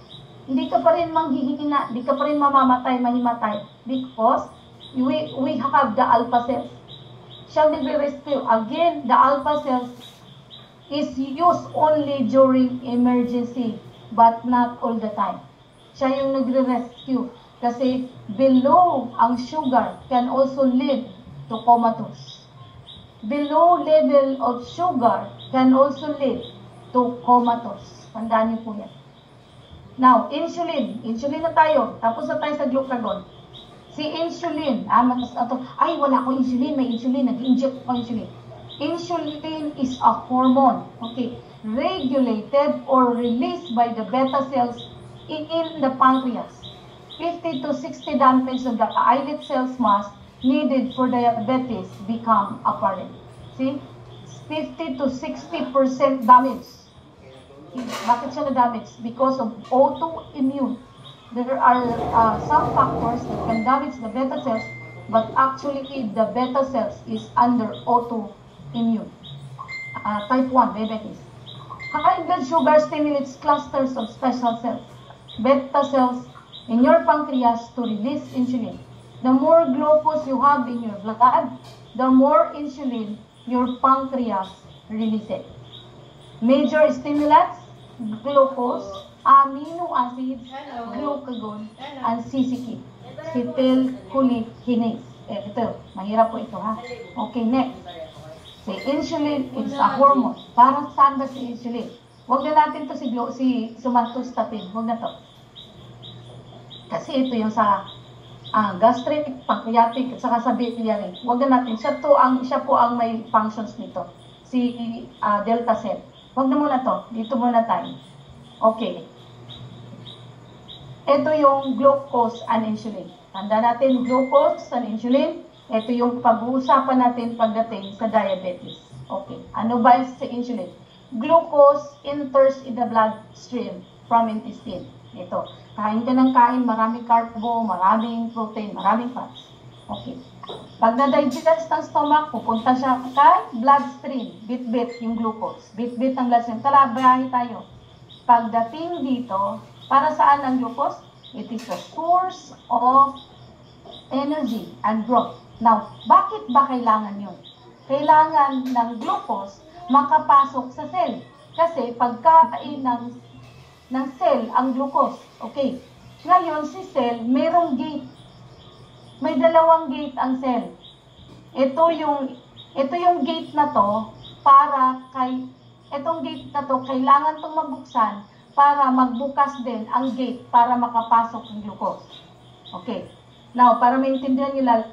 hindi ka pa rin manghihina, hindi ka pa rin mamamatay, mahimatay, because we have the alpha cells. Shall nagre-rescue. Again, the alpha cells is used only during emergency, but not all the time. Siya yung nagre-rescue. Kasi below ang sugar can also lead to comatose. Below level of sugar can also lead to comatose. Tandaan niyo po yan. Now, insulin. Insulin na tayo. Tapos na tayo sa glucagon. Si insulin, ay wala akong insulin, may insulin, nag-inject ako insulin. Insulin is a hormone, okay, regulated or released by the beta cells in the pancreas. 50 to 60 damage of the islet cells mass needed for diabetes become apparent. See? 50 to 60% damage. Bakit siya na-damage? Because of autoimmune. There are some factors that can damage the beta cells, but actually the beta cells is under autoimmune. Type 1 diabetes. High blood sugar stimulates clusters of special cells, beta cells, in your pancreas to release insulin. The more glucose you have in your blood, the more insulin your pancreas releases. Major stimulants, glucose, amino acids, glucagon, and CCK, acetylcholinesterase. Ito, mahirap po ito ha. Okay, next. Si insulin is a hormone. Para saan ba si insulin? Huwag na natin to si somatostatin. Huwag na to. Kasi ito yung sa gastric, pancreatic, at saka sa biliary. Huwag na natin. Siya po ang may functions nito. Si delta cell. Huwag na muna to. Dito muna tayo. Okay. Ito yung glucose and insulin. Tanda natin, glucose and insulin. Ito yung pag-uusapan natin pagdating sa diabetes. Okay. Ano ba si insulin? Glucose enters in the bloodstream from intestine. Ito. Kain ka ng kain, maraming carbo, maraming protein, maraming fats. Okay. Pag na-digest ng stomach, pupunta siya kay bloodstream. Bit-bit yung glucose. Bit-bit ang bloodstream. Tala, bayahin tayo. Pagdating dito, para saan ang glucose? It is a source of energy and growth. Now, bakit ba kailangan yun? Kailangan ng glucose makapasok sa cell. Kasi pagkain ng cell ang glucose. Okay. Ngayon, si cell, mayroong gate. May dalawang gate ang cell. Ito yung gate na to itong gate na to, kailangan itong mabuksan para magbukas din ang gate para makapasok ang glucose. Okay. Now, para maintindihan nyo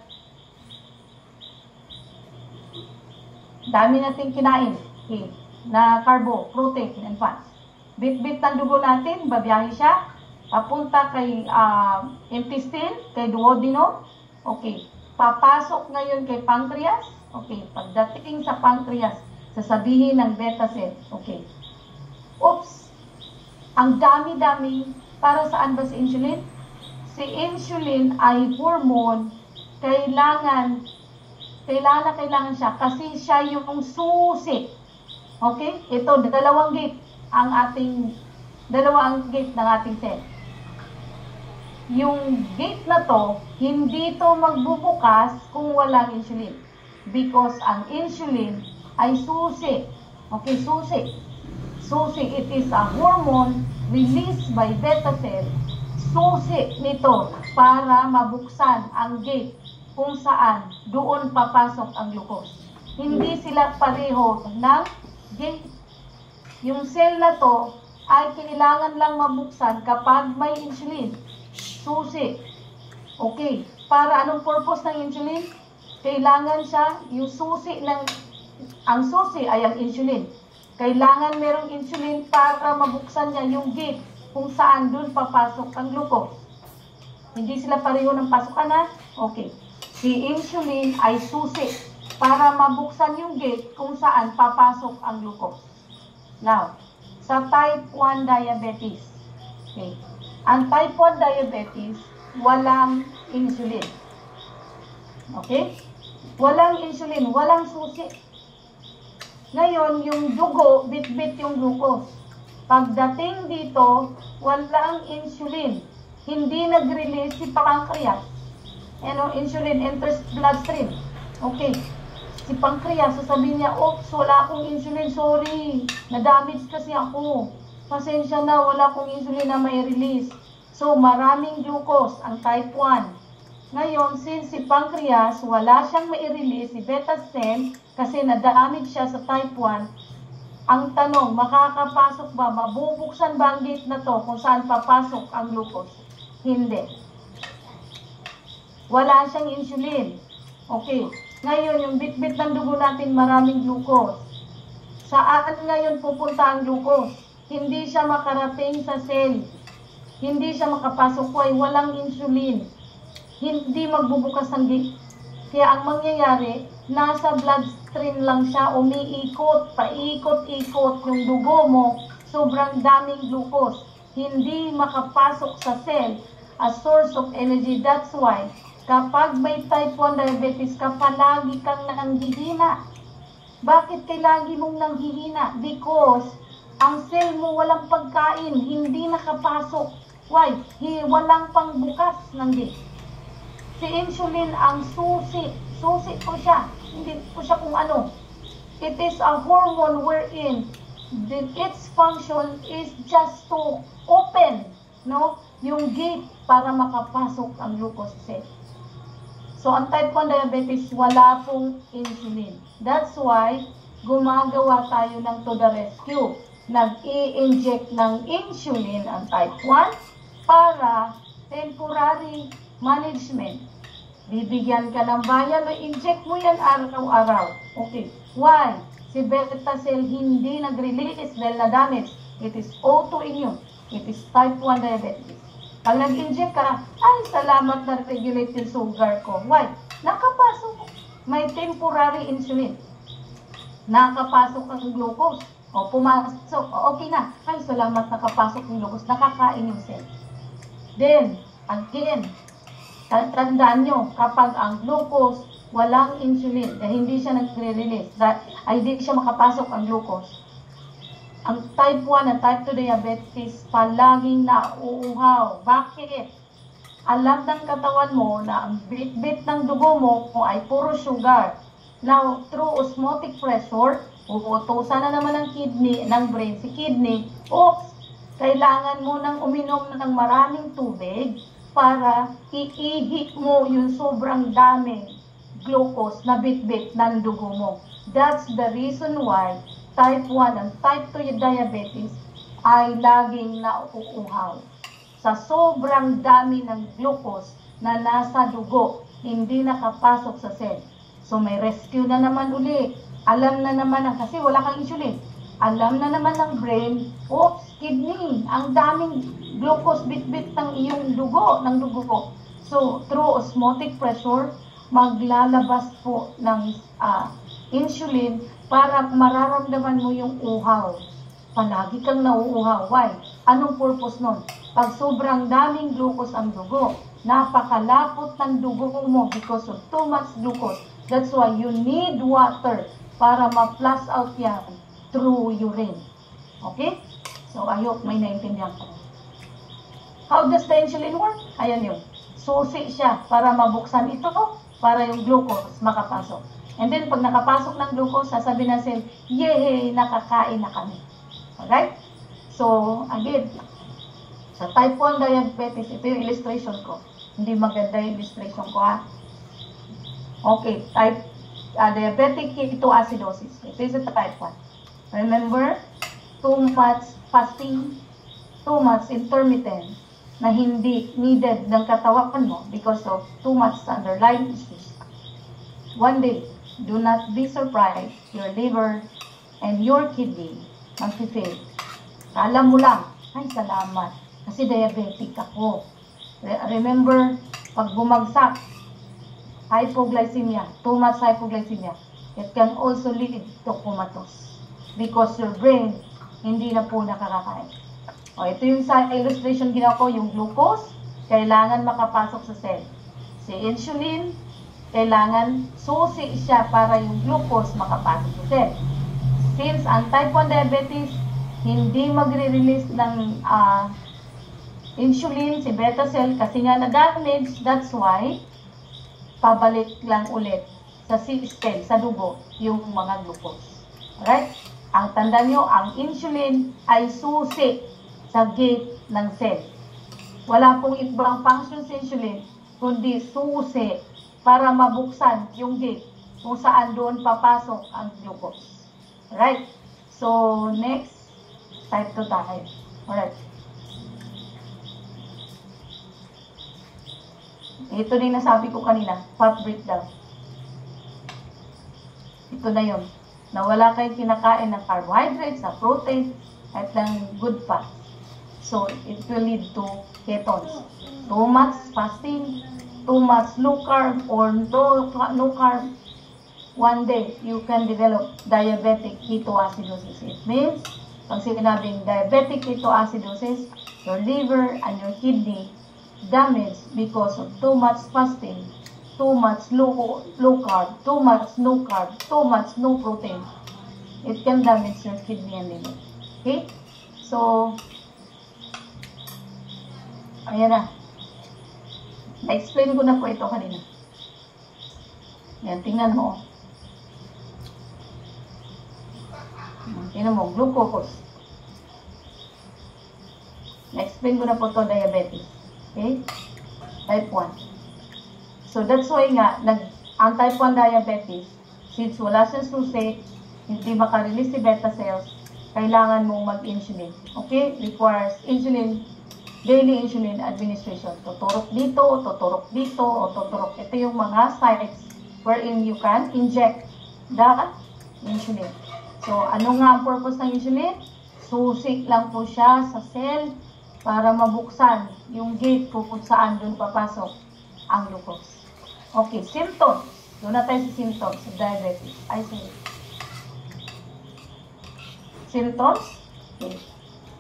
dami natin kinain. Okay. Na carbo, protein, and fats. Bit-bit ng dugo natin, babiyahe siya. Papunta kay intestine, kay duodenum. Okay. Papasok ngayon kay pancreas. Okay. Pagdating sa pancreas, sasabihin ng beta cell. Okay. Oops! Ang dami-dami. Para saan ba si insulin? Si insulin ay hormone. Kailangan siya kasi siya yung susi. Okay? Ito, dalawang gate ng ating cell. Yung gate na to, hindi to magbubukas kung walang insulin. Because ang insulin ay susi. Okay, susi. Susi, it is a hormone released by beta cell. Susi nito para mabuksan ang gate kung saan doon papasok ang glucose. Hindi sila pareho ng gate. Yung cell na to ay kailangan lang mabuksan kapag may insulin. Susi. Okay. Para anong purpose ng insulin? Kailangan siya, ang susi ay ang insulin. Kailangan merong insulin para mabuksan niya yung gate kung saan doon papasok ang glucose. Hindi sila pareho ng pasukan na? Okay. Si insulin ay susi para mabuksan yung gate kung saan papasok ang glucose. Now, sa type 1 diabetes. Okay. Ang type 1 diabetes, walang insulin. Okay? Walang insulin, walang susi. Ngayon, yung dugo, bit-bit yung glucose. Pagdating dito, walang insulin. Hindi nag-release si pancreas. Insulin enters bloodstream. Okay. Si pancreas, sasabihin niya, oops, wala akong insulin, sorry. Na-damage kasi ako. Pasensya na, wala akong insulin na may release. So, maraming glucose, ang type 1. Ngayon, since si pancreas, wala siyang may release, si beta cell, kasi na-damage siya sa type 1, ang tanong, makakapasok ba, mabubuksan ba ang gate na to kung saan papasok ang glucose? Hindi. Wala siyang insulin. Okay. Ngayon, yung bit-bit ng dugo natin, maraming glucose. Saan ngayon pupunta ang glucose? Hindi siya makarating sa cell. Hindi siya makapasok ay walang insulin. Hindi magbubukas ang gate. Kaya ang mangyayari, nasa bloodstream lang siya, umiikot, paikot-ikot yung dugo mo, sobrang daming glucose, hindi makapasok sa cell as source of energy. That's why, kapag may type 1 diabetes ka, palagi kang nanghihina. Bakit kay lagi mong nanghihina? Because ang cell mo walang pagkain, hindi nakapasok. Why? Walang pangbukas ng gate. Si insulin ang susi. Susi ko siya. Hindi ko siya kung ano. It is a hormone wherein its function is just to open, no, yung gate para makapasok ang glucose cell. So, ang type 1 diabetes, wala pong insulin. That's why, gumagawa tayo ng to the rescue. Nag-i-inject ng insulin ang type 1 para temporary management. Bibigyan ka ng bayan, i-inject mo yan araw-araw. Okay. Why? Si beta cell hindi nag-release dahil na-damage. It is autoimmune. It is type 1 diabetes. Pag nag-inject ka, ay salamat na regulate yung sugar ko. Why? Nakapasok. May temporary insulin. Nakapasok ang glucose. O pumasok. O okay na. Ay salamat nakapasok yung glucose. Nakakain yung cell. Then, again, tandaan nyo, kapag ang glucose, walang insulin, dahil hindi siya nagre-release, ay hindi siya makapasok ang glucose. Ang type 1 at type 2 diabetes, palaging nauuhaw. Bakit? Alam ng katawan mo na ang bit-bit ng dugo mo ay puro sugar. Now, through osmotic pressure, uutusan na naman ng kidney, ng brain, si kidney, oops, kailangan mo nang uminom ng maraming tubig para iihi mo yung sobrang daming glucose na bit-bit ng dugo mo. That's the reason why type 1 and type 2 diabetes ay laging nauuhaw. Sa sobrang dami ng glucose na nasa dugo, hindi nakapasok sa cell. So may rescue na naman uli. Alam na naman kasi wala kang insulin. Alam na naman ng brain, oops, kidney, ang daming glucose bit-bit ng iyong dugo, ng dugo ko. So, through osmotic pressure, maglalabas po ng insulin para mararamdaman mo yung uhaw. Palagi kang nauuhaw. Why? Anong purpose nun? Pag sobrang daming glucose ang dugo, napakalapot ng dugo mo because of too much glucose. That's why you need water para ma-flush out yan through urine. Okay? So, I hope may naintindihan ko. How does the insulin work? Ayan yun. Susi siya para mabuksan ito, para yung glucose makapasok. And then, pag nakapasok ng glucose, sasabihin na cell, yehey, nakakain na kami. Alright? So, again, sa type 1 diabetes, ito yung illustration ko. Hindi maganda yung illustration ko, ha? Okay, type diabetic ketoacidosis. Ito is a type 1. Remember, too much fasting, too much intermittent na hindi needed ng katawan mo because of too much underlying issues. One day, do not be surprised, your liver and your kidney mag-fail. Alam mo lang, ay salamat, kasi diabetic ako. Remember, pag bumagsak, hypoglycemia, too much hypoglycemia, it can also lead to comatose. Because your brain, hindi na po nakakakain. O, ito yung sa illustration ginawa ko, yung glucose, kailangan makapasok sa cell. Si insulin, kailangan susi siya para yung glucose makapasok sa cell. Since ang type 1 diabetes, hindi magre-release ng insulin, si beta cell, kasi nga na-damage, that's why, pabalik lang ulit sa system, sa dugo, yung mga glucose. Alright? Ang tanda nyo, ang insulin ay susi sa gate ng cell. Wala pong ibang function sa insulin, kundi susi para mabuksan yung gate kung saan doon papasok ang glucose. Alright? So, next, type 2 tayo. Alright. Ito din nasabi ko kanina, fat breakdown. Ito na yun. Na wala kayong kinakain ng carbohydrates, ng protein, at ng good fat. So, it will lead to ketones. Too much fasting, too much low carb, or no carb, one day, you can develop diabetic ketoacidosis. It means, pag sinabing diabetic ketoacidosis, your liver and your kidney damaged because of too much fasting, too much low carb, too much no carb, too much no protein. It can damage your kidney and liver. Okay? So, ayan na. Na-explain ko na po ito kanina. Yan, tingnan mo. Tingnan mo, glucose. Na-explain ko na po ito, diabetes. Okay? Type 1. So, that's why nga, ang type 1 diabetes, since wala siyang susi, hindi makarelease si beta cells, kailangan mong mag-insulin. Okay? Requires insulin, daily insulin administration. Tuturok dito, tuturok dito, o tuturok. Ito yung mga sites wherein you can inject the insulin. So, ano nga ang purpose ng insulin? Susi lang po siya sa cell para mabuksan yung gate kung saan doon papasok ang glucose. Okay, symptoms. Doon na tayo sa symptoms of diabetes. I say. Symptoms? Okay.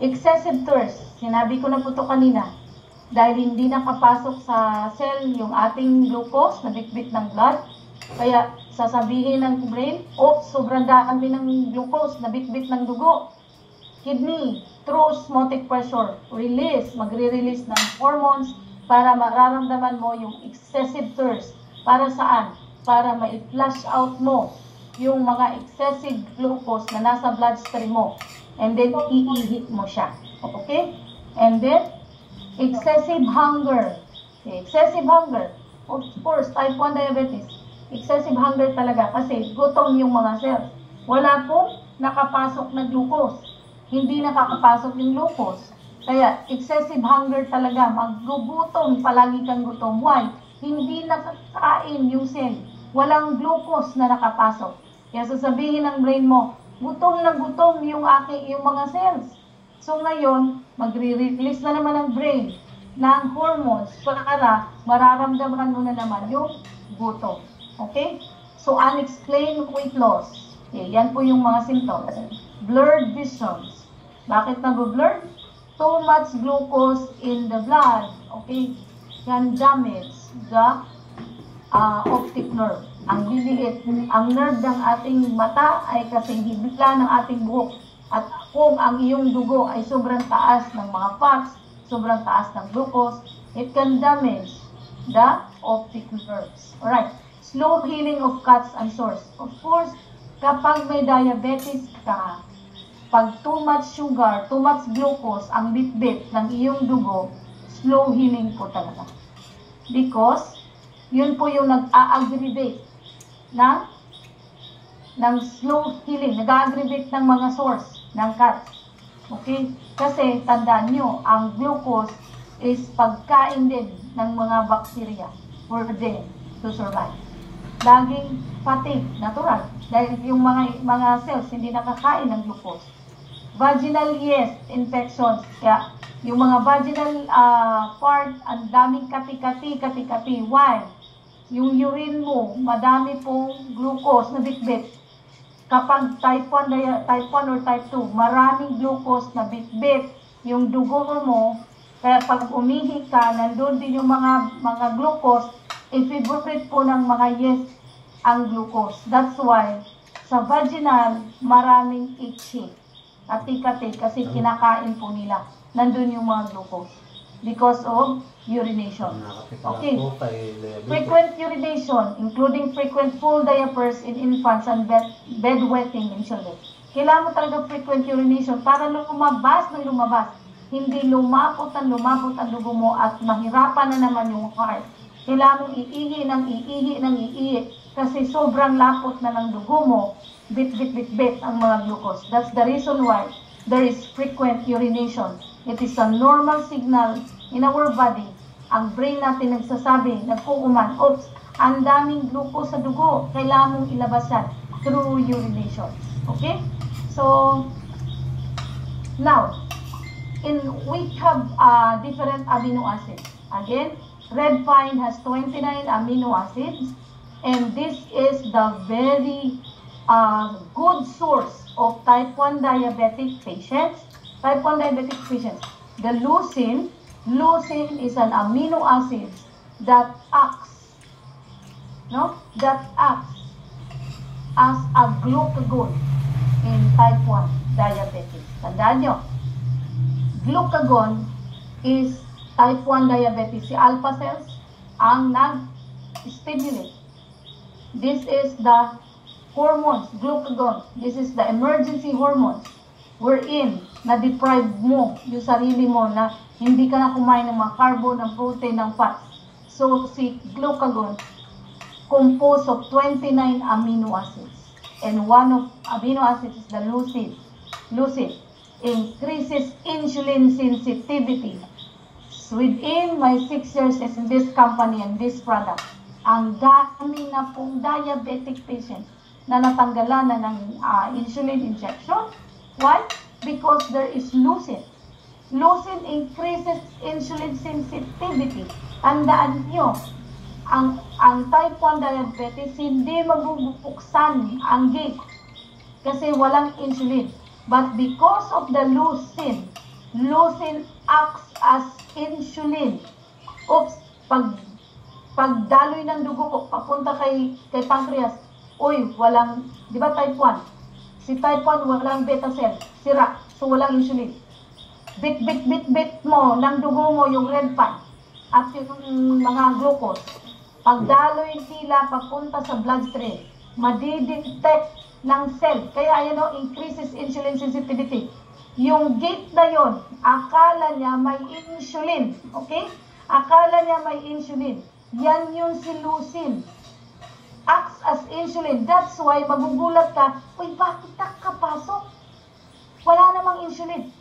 Excessive thirst. Sinabi ko na po ito kanina. Dahil hindi nakapasok sa cell yung ating glucose na bitbit ng blood. Kaya sasabihin ng brain, sobrang dami ng glucose na bitbit ng dugo. Kidney, through osmotic pressure, magre-release ng hormones para mararamdaman mo yung excessive thirst. Para saan? Para ma-flush out mo yung mga excessive glucose na nasa bloodstream mo. And then, iihit mo siya. Okay? And then, excessive hunger. Okay, excessive hunger. Of course, type 1 diabetes. Excessive hunger talaga kasi gutom yung mga cells. Wala pong nakapasok na glucose. Hindi nakakapasok yung glucose. Kaya, excessive hunger talaga. Maggugutom, palagi kang gutom. Why? Hindi nakakain yung cell. Walang glucose na nakapasok. Kaya sasabihin ng brain mo, gutom na gutom yung mga cells. So ngayon, magre-release na naman ang brain ng hormones para mararamdaman mo na naman yung gutom. Okay? So, unexplained weight loss. Okay, yan po yung mga symptoms. Blurred visions. Bakit na-blurred? Too much glucose in the blood. Okay? Can damage the optic nerve. Ang liliit, ang nerve ng ating mata ay kasing hibla ng ating buhok. At kung ang iyong dugo ay sobrang taas ng mga fats, sobrang taas ng glucose, it can damage the optic nerves. Alright. Slow healing of cuts and sores. Of course, kapag may diabetes ka, pag too much sugar, too much glucose ang bitbit ng iyong dugo, slow healing po talaga. Because, yun po yung nag-a-aggravate ng slow healing, nag-a-aggravate ng mga sores, ng cuts. Okay? Kasi, tandaan nyo, ang glucose is pagkain din ng mga bacteria for them to survive. Laging fatigue, natural. Dahil yung mga cells hindi nakakain ng glucose. Vaginal yeast infections. Kaya yung mga vaginal part, ang daming kati-kati. Why? Yung urine mo, madami pong glucose na bitbit. Kapag type 1 or type 2, maraming glucose na bitbit. Yung dugo mo, kaya pag umihi ka, nandun din yung mga glucose, i-favorite po ng mga yeast ang glucose. That's why, sa vaginal, maraming itchy. Kati-kati kasi kinakain po nila. Nandun yung mga glucose. Because of urination. Okay. Frequent urination, including frequent full diapers in infants and bedwetting in children. Kailangan mo talaga frequent urination para lumabas ng lumabas. Hindi lumapot ang dugo mo at mahirapan na naman yung heart. Kailangan mong iihi ng iihi kasi sobrang lapot na ng dugo mo, bit ang mga glucose. That's the reason why there is frequent urination. It is a normal signal in our body. Ang brain natin nagsasabi, nagkukuman, oops, ang daming glucose sa dugo, kailangan mong ilabas yan through urination. Okay? So, now, we have different amino acids. Again, red pine has 29 amino acids And this is the very good source of type 1 diabetic patients. Type 1 diabetic patients. The leucine is an amino acid that acts as a glucagon in type 1 diabetes. Tandaan nyo, glucagon is type 1 diabetes. Si alpha cells ang nag-stimulate. This is the hormones, glucagon. This is the emergency hormones wherein na-deprive mo yung sarili mo na hindi ka na kumain ng mga carbo, ng protein, ng fats. So, si glucagon composed of 29 amino acids. And one of amino acids is the leucine. Leucine increases insulin sensitivity. So within my 6 years in this company and this product, ang dami na pong diabetic patients na natanggalan na ng insulin injection. Why? Because there is leucine. Leucine increases insulin sensitivity. Tandaan nyo, ang type 1 diabetes, hindi mabubuksan ang gate kasi walang insulin. But because of the leucine acts as insulin. Oops, pagdaloy ng dugo papunta kay pancreas, walang, di ba type 1? Si type 1 walang beta cell, sira, so walang insulin. Bit mo ng dugo mo yung red pan at yung mga glucose. Pagdaloy nila papunta sa bloodstream, madidetect ng cell. Kaya increases insulin sensitivity. Yung gate na yon, akala niya may insulin. Okay? Akala niya may insulin. Yan yung si leucine. Acts as insulin. That's why magugulat ka, bakit nakapasok? Wala namang insulin.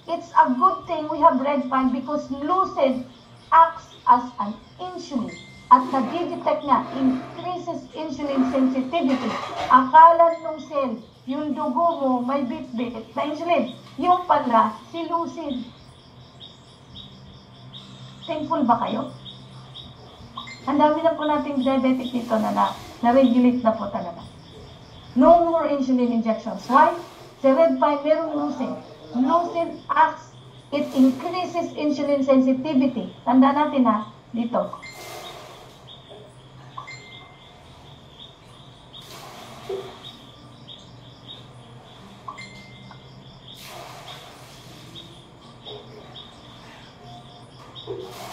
It's a good thing we have red pine because leucine acts as an insulin. At nag-detect niya, increases insulin sensitivity. Akala nung cell, yung dugo mo may bit-bit na insulin. Yung pala, si leucine. Thankful ba kayo? Ang dami na po nating diabetic dito na-regulate na po talaga. No more insulin injections. Why? Sa red pine, merong leucine. Leucine acts, it increases insulin sensitivity. Tanda natin dito.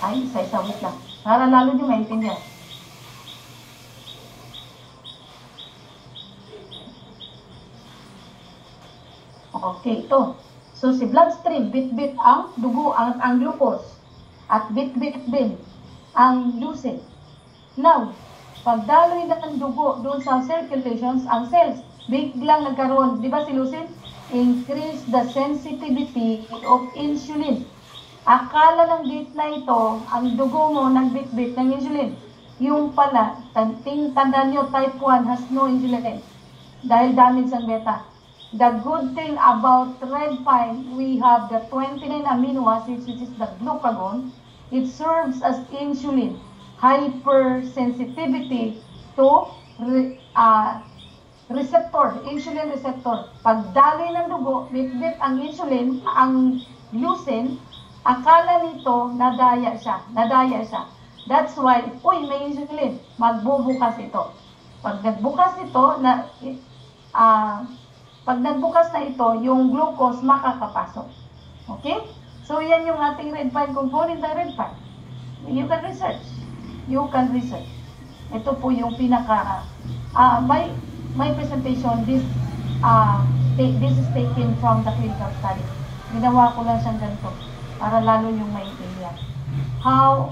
Ay, isa-isa, wait lang. Para lalo nyo maintindihan. Okay, ito. So, si bloodstream, bit-bit ang dugo, ang glucose. At bit-bit din ang leucine. Now, pagdaloy na ng dugo doon sa circulations, ang cells, biglang nagkaroon, di ba si leucine? Increase the sensitivity of insulin. Akala ng gate na ito, ang dugo mo nagbit-bit ng insulin. Yung pala, tandaan nyo, type 1 has no insulin dahil damage ang beta. The good thing about red pine, we have the 29 amino acids, which is the glucagon. It serves as insulin. Hypersensitivity to receptor, insulin receptor. Pagdaloy ng dugo, bit-bit ang insulin, ang leucine, akala nito, nadaya siya. That's why, may insulin, magbubukas ito. Pag nagbukas ito, pag nagbukas na ito, yung glucose makakapasok. Okay? So, yan yung ating red pine component ng red pine. You can research. Ito po yung pinaka, my presentation, this is taken from the clinical study. Ginawa ko lang siyang ganito para lalo yung maintindihan. How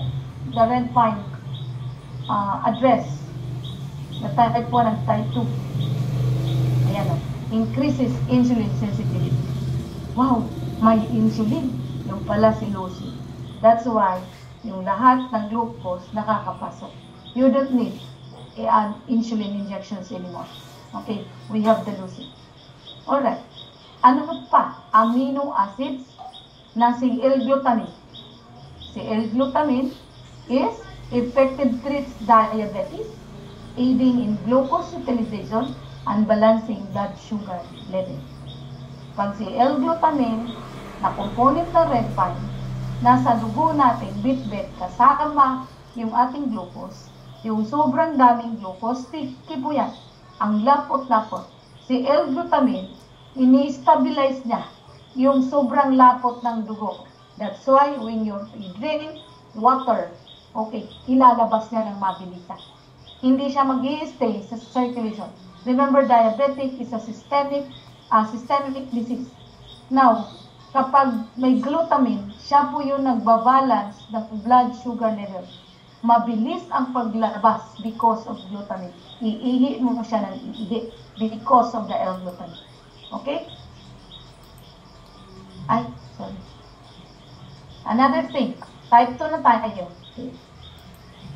the red pine address the type 1 and type 2. Ayan increases insulin sensitivity. Wow, may insulin. Yung pala si leucine. That's why yung lahat ng glucose nakakapasok. You don't need insulin injections anymore. Okay, we have the leucine. Alright. Ano pa? Amino acids na si L-glutamine. Si L-glutamine is effective treats diabetes, aiding in glucose utilization and balancing blood sugar level. Pag si L-glutamine na component ng red pine, nasa dugo natin bit-bit kasama yung ating glucose, yung sobrang daming glucose, sticky po yan, ang lapot-lapot. Si L-glutamine, ini-stabilize niya yung sobrang lapot ng dugo. That's why when you drink water, okay, ilalabas niya ng mabilisan. Hindi siya mag-i-stay sa circulation. Remember, diabetic is a systemic disease. Now, kapag may glutamine, siya po yung nagbabalance ng blood sugar level. Mabilis ang paglabas because of glutamine. Iihi mo siya ng iihi because of the L-glutamine. Okay? Sorry. Another thing, type 2 na tayo. Okay.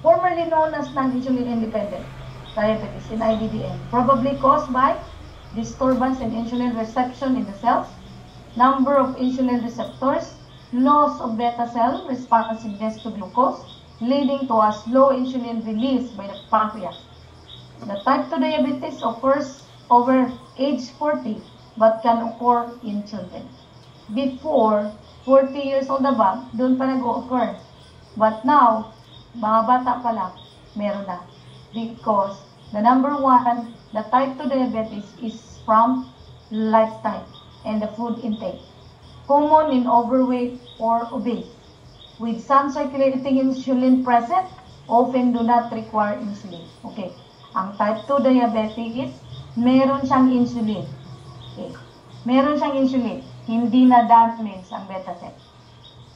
Formerly known as non-insulin-independent diabetes in IDDM, probably caused by disturbance in insulin reception in the cells, number of insulin receptors, loss of beta cell responsiveness to glucose, leading to a slow insulin release by the pancreas. The type 2 diabetes occurs over age 40 but can occur in children. Before 40 years old above, doon pa nag-occur. But now, mga bata pa lang, meron na. Because the number one, the type 2 diabetes is from lifestyle and the food intake. Common in overweight or obese. With some circulating insulin present, often do not require insulin. Okay. Ang type 2 diabetes, meron siyang insulin. Okay. Meron siyang insulin. Hindi na damage ang beta cell.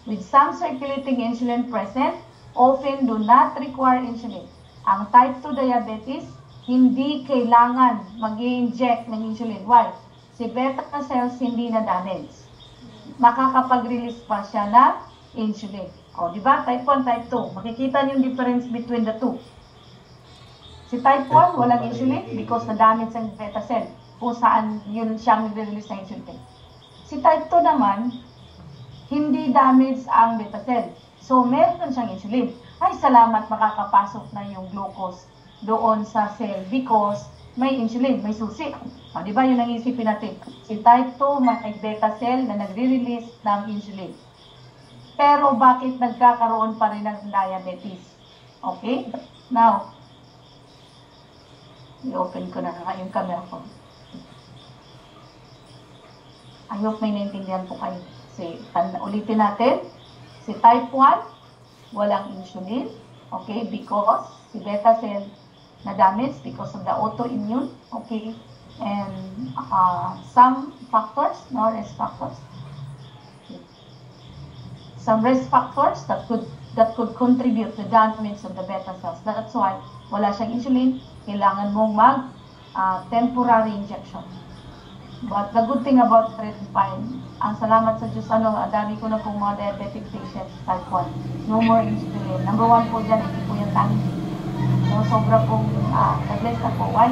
With some circulating insulin present, often do not require insulin. Ang type 2 diabetes, hindi kailangan mag-i-inject ng insulin. Why? Si beta cells hindi na damage. Makakapag-release pa siya ng insulin. O, di ba? Type 1, type 2. Makikita niyo yung difference between the two. Si type 1, walang insulin because na-damage ang beta cell. Kung saan yun siyang nag-release ng insulin. Si type 2 naman, hindi damage ang beta cell. So, meron siyang insulin. Ay, salamat, makakapasok na yung glucose doon sa cell because may insulin, may susi. O, di ba yun ang isipin natin? Si type 2, may beta cell na nagre-release ng insulin. Pero bakit nagkakaroon pa rin ng diabetes? Okay? Now, i-open ko na nga yung camera ko. I hope may naintindihan po kayo. Ulitin natin. Si type 1, walang insulin. Okay? Because si beta cell na damage because of the autoimmune. Okay? And some factors, no risk factors. Okay. Some risk factors that could contribute to damage of the beta cells. That's why wala siyang insulin. Kailangan mong temporary injection. But the good thing about red pine, ang salamat sa Diyos, dami ko na pong mga diabetic patients type 1. No more insulin. Number 1 po dyan, hindi po yung tangi. So, sobra pong nag-bless na po. Why?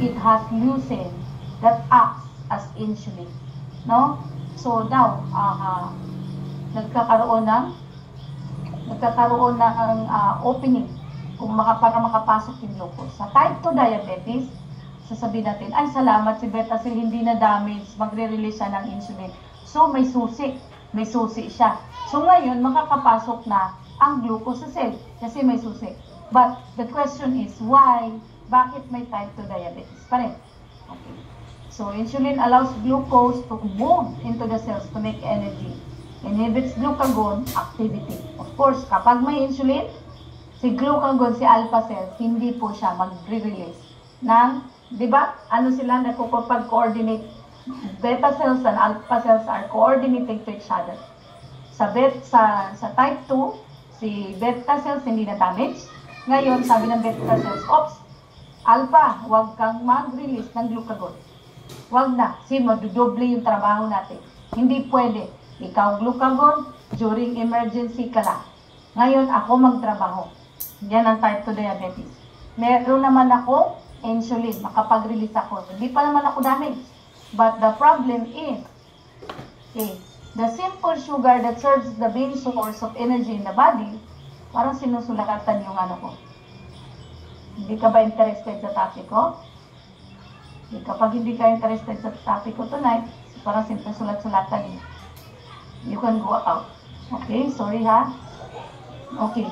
It has leucine that acts as insulin. No? So, now, nagkakaroon ng opening kung para makapasok yung glucose. Sa type 2 diabetes, sasabihin natin, ay salamat si beta cell hindi na damage, magre-release siya ng insulin. So may susi siya. So ngayon, makakapasok na ang glucose sa cell kasi may susi. But the question is, why? Bakit may type 2 diabetes pa rin? Okay. So insulin allows glucose to move into the cells to make energy. Inhibits glucagon activity. Of course, kapag may insulin, si glucagon, si alpha cells, hindi po siya mag-release ng, di ba? Ano sila nakukupag-coordinate? Beta cells and alpha cells are coordinating to each other. Sa type 2, si beta cells hindi na damage. Ngayon, sabi ng beta cells, oops, alpha, huwag kang mag-release ng glucagon. Huwag na. Kasi madudoble yung trabaho natin. Hindi pwede. Ikaw glucagon, during emergency ka lang. Ngayon, ako magtrabaho. Yan ang type 2 diabetes. Meron naman ako insulin, makapag-release ako. Hindi pa naman ako damage. But the problem is, okay, the simple sugar that serves the main source of energy in the body, parang sinusulatan yung ano ko. Hindi ka ba interested sa topic ko? Kapag hindi ka interested sa topic ko tonight, parang simple sulat-sulatan eh. You can go out. Okay, sorry ha. Okay.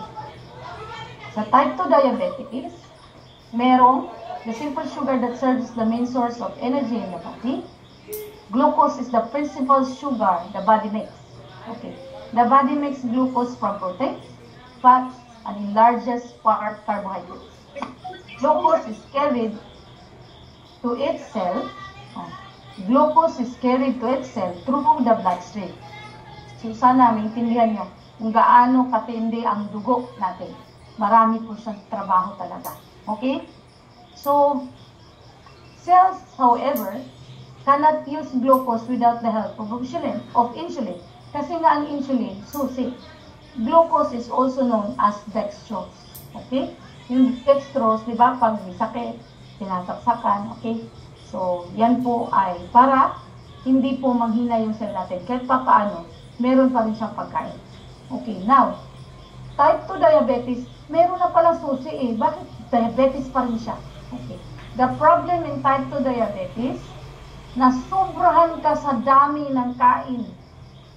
Sa type 2 diabetes, merong the simple sugar that serves the main source of energy in the body. Glucose is the principal sugar the body makes. Okay. The body makes glucose from proteins, fats, and in largest part carbohydrates. Glucose is carried to its cell. Glucose is carried to its cell through the bloodstream. So sana maintindihan nyo kung gaano katindi ang dugo natin. Marami po siyang trabaho talaga. Okay? So, cells, however, cannot use glucose without the help of insulin. Kasi nga ang insulin, susi. Glucose is also known as dextrose. Okay? Yung dextrose, di ba, pag may sakit, sinasaksakan, okay? So, yan po ay para hindi po manghina yung cell natin. Kahit pa paano, meron pa rin siyang pagkain. Okay, now, type 2 diabetes, meron na pala susi eh. Bakit diabetes pa rin siya? Okay. The problem in type 2 diabetes, na sobrahan ka sa dami ng kain.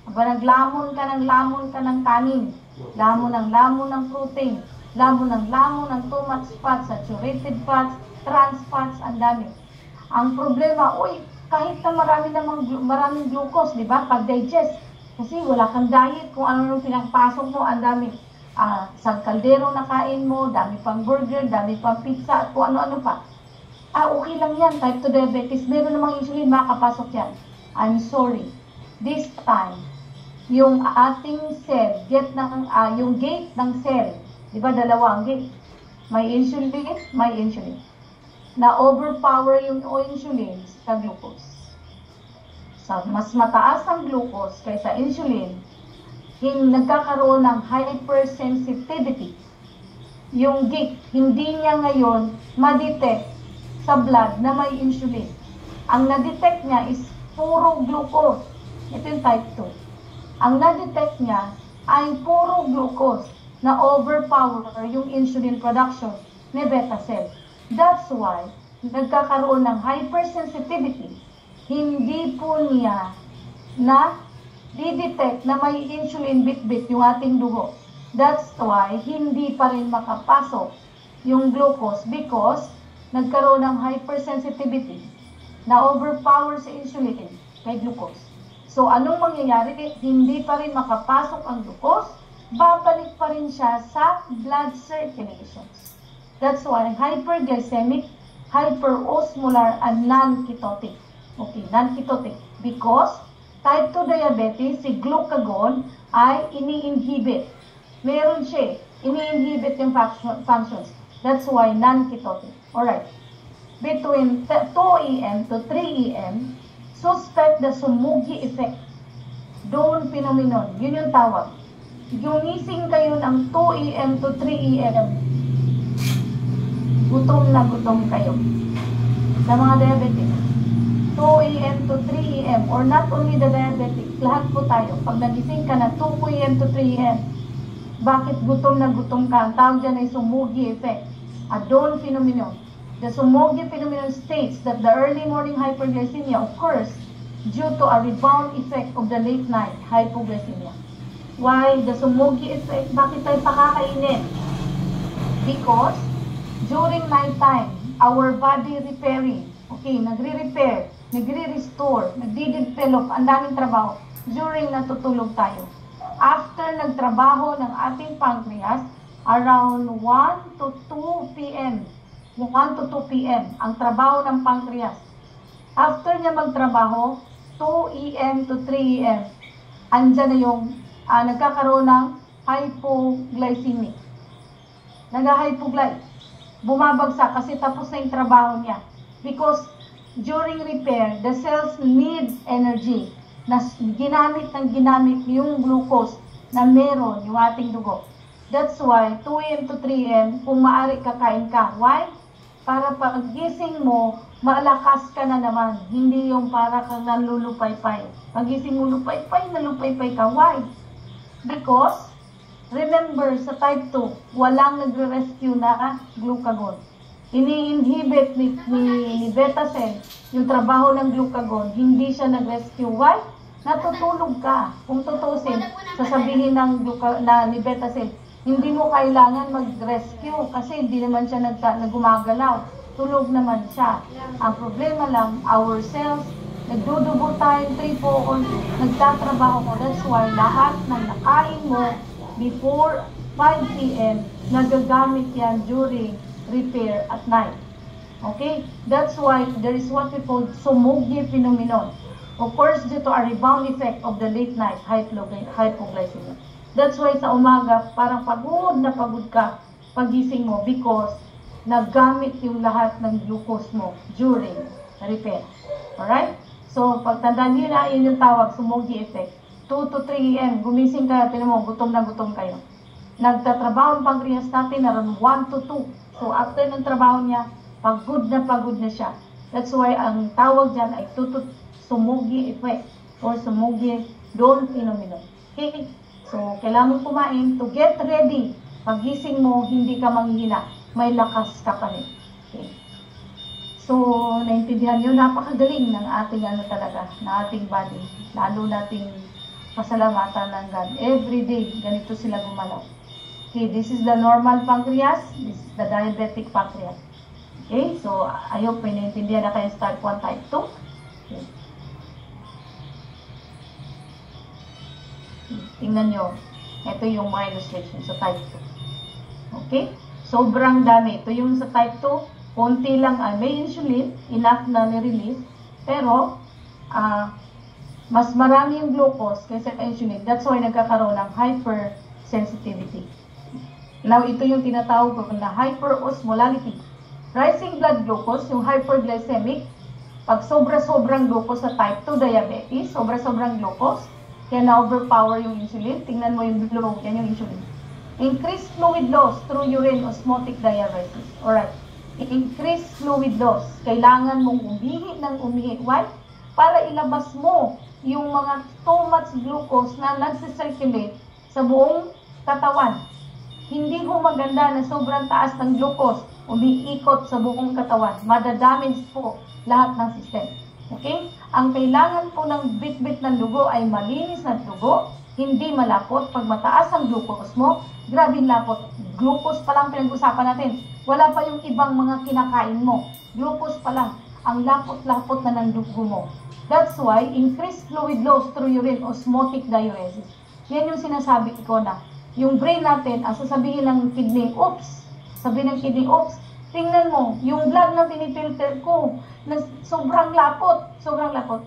Aba, naglamon ka ng kanin. Lamon ng protein. Lamon ng too much fats, saturated fats, trans fats, ang dami. Ang problema, kahit na maraming glucose, di ba? Pag-digest. Kasi wala kang diet, kung ano pinagpasok mo, ang dami. Isang kaldero na kain mo, dami pang burger, dami pang pizza, at kung ano-ano pa. Okay lang yan, type 2 diabetes, meron namang insulin, makakapasok yan. I'm sorry. This time, yung ating cell, yung gate ng cell, di ba dalawa ang gate? May insulin. Na-overpower yung insulin sa glucose. So, mas mataas ang glucose kaysa insulin, nagkakaroon ng hypersensitivity. Yung gate, hindi niya ngayon ma-detect sa blood na may insulin. Ang na-detect niya is puro glucose. Ito yung type 2. Ang na-detect niya ay puro glucose na overpower yung insulin production ni beta cell. That's why nagkakaroon ng hypersensitivity. Hindi po niya na di-detect na may insulin bit-bit yung ating dugo. That's why hindi pa rin makapasok yung glucose because nagkaroon ng hypersensitivity na overpower sa insulin kay glucose. So, anong mangyayari? Hindi pa rin makapasok ang glucose, babalik pa rin siya sa blood circulation. That's why hyperglycemic, hyperosmolar, and non-ketotic. Okay, non-ketotic. Because type 2 diabetes, si glucagon ay ini-inhibit. Meron siya, ini-inhibit yung functions. That's why non-ketotic. Alright. Between 2 AM to 3 AM, suspect the sumugi effect. Dawn phenomenon. Yun yung tawag. Gumising kayo ng 2 AM to 3 AM. Gutom na gutom kayo. Sa mga diabetic. 2 AM to 3 AM or not only the diabetic, lahat po tayo. Pag nagising ka na 2 AM to 3 AM, bakit gutom na gutom ka? Ang tawag dyan ay sumugi effect. A dawn phenomenon. The sumugi phenomenon states that the early morning hyperglycemia occurs due to a rebound effect of the late night hypoglycemia. Why the sumugi effect? Bakit tayo pakakainin? Because during night time, our body repairing, okay, nagre-repair, nagre-restore, nagde-develop, ang daming trabaho during natutulog tayo. After nagtrabaho ng ating pancreas, around 1 to 2 p.m., 1 to 2 p.m. ang trabaho ng pancreas. After niya magtrabaho, 2 AM to 3 AM, andyan na yung nagkakaroon ng hypoglycemic. Nag-hypoglyce. Bumabagsak kasi tapos na yung trabaho niya. Because during repair, the cells need energy na ginamit yung glucose na meron yung ating dugo. That's why 2 AM to 3 AM, kung maaari kakain ka. Why? Para paggising mo, malakas ka na naman. Hindi yung para kang nalulupay-pay. Pagising mo, lupay-pay, nalupay-pay ka. Why? Because, remember, sa type 2, walang nagre-rescue na glucagon. ini-inhibit ni beta cell yung trabaho ng glucagon, hindi siya nag-rescue. Why? Natutulog ka. Kung tutusin, sasabihin ni beta cell, hindi mo kailangan mag-rescue kasi hindi naman siya nagumagalaw. Tulog naman siya. Ang problema lang, our cells, nagdudugo tayo, tripoon, nagtatrabaho ko. That's why lahat ng nakain mo before 5 p.m., nagagamit yan during repair at night. Okay? That's why there is what we call sumugye phenomenon. Of course, due to a rebound effect of the late night hypoglycemia. That's why sa umaga, parang pagod na pagod ka pagising mo because naggamit yung lahat ng glucose mo during repair. Alright? So, pagtandaan nyo na, yun yung tawag, sumugye effect. 2 to 3 a.m., gumising ka, tinan mo, gutom na gutom kayo. Nagtatrabaho ang pancreas natin around 1 to 2. So, after ng trabaho niya, pagod na siya. That's why ang tawag dyan ay sumugye effect or sumugye dawn phenomenon. Okay? So, kailangan mo kumain to get ready. Pagising mo, hindi ka manghihina. May lakas ka pa rin. Okay? So, naintindihan nyo, napakagaling ng ating talaga, ng ating body. Lalo nating pasalamatan ng God. Every day, ganito sila gumalaw. Okay, this is the normal pancreas. This is the diabetic pancreas. Okay, so I hope may naintindihan na kayo sa type 1, type 2. Okay. Tingnan nyo. Ito yung mga illustration sa type 2. Okay, sobrang dami. Ito yung sa type 2, konti lang, may insulin, enough na ni-release. Pero, mas marami yung glucose kaysa insulin. That's why nagkakaroon ng hypersensitivity. Now, ito yung tinatawag ko na hyperosmolality. Rising blood glucose, yung hyperglycemic, pag sobra-sobrang glucose sa type 2 diabetes, sobra-sobrang glucose, kaya na-overpower yung insulin. Tingnan mo yung blue, yan yung insulin. Increased fluid loss through urine osmotic diuresis. Alright. Increased fluid loss. Kailangan mong umihi ng umihi. Why? Para ilabas mo yung mga too much glucose na nagsisirculate sa buong katawan. Hindi ho maganda na sobrang taas ng glucose umiikot sa buong katawan. Madadamage po lahat ng system. Okay? Ang kailangan po ng bit-bit ng dugo ay malinis na dugo, hindi malapot. Pag mataas ang glucose mo, grabe lapot. Glucose pa lang pinag-usapan natin. Wala pa yung ibang mga kinakain mo. Glucose pa lang. Ang lapot-lapot na ng dugo mo. That's why, increased fluid loss through urine osmotic diuresis. Yan yung sinasabi ko na yung brain natin, sasabihin ng kidney, oops, sabihin ng kidney, oops, tingnan mo, yung blood na pinifilter ko, na sobrang lapot.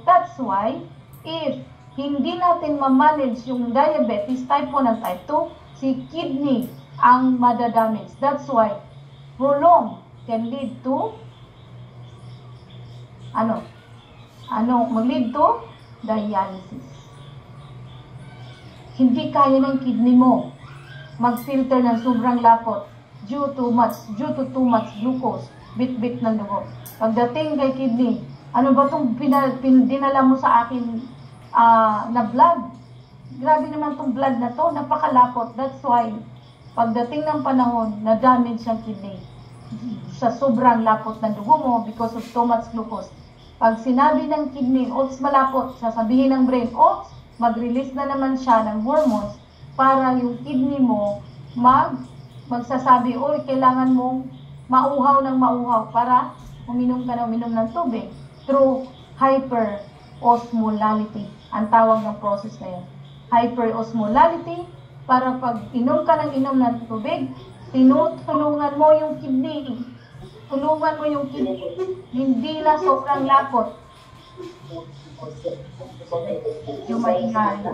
That's why, if hindi natin ma-manage yung diabetes type 1 and type 2, si kidney ang madadamage. That's why, prolong can lead to, mag-lead to dialysis. Hindi kaya ng kidney mo mag-filter ng sobrang lapot due to too much glucose, bit-bit ng dugo. Pagdating kay kidney, ano ba itong dinala mo sa akin na blood? Grabe naman itong blood na to, napakalapot. That's why, pagdating ng panahon, na-damage ang kidney sa sobrang lapot ng dugo mo because of too much glucose. Pag sinabi ng kidney, oops, malapot, sasabihin ng brain, oops, mag-release na naman siya ng hormones para yung kidney mo magsasabi, oy, kailangan mong mauhaw ng mauhaw para uminom ka na uminom ng tubig through hyperosmolality. Ang tawag ng process na yun. Hyperosmolality, para pag inom ka ng inom ng tubig, tinutulungan mo yung kidney. Tulungan mo yung kidney. Hindi na sobrang lapot. Yung maingay.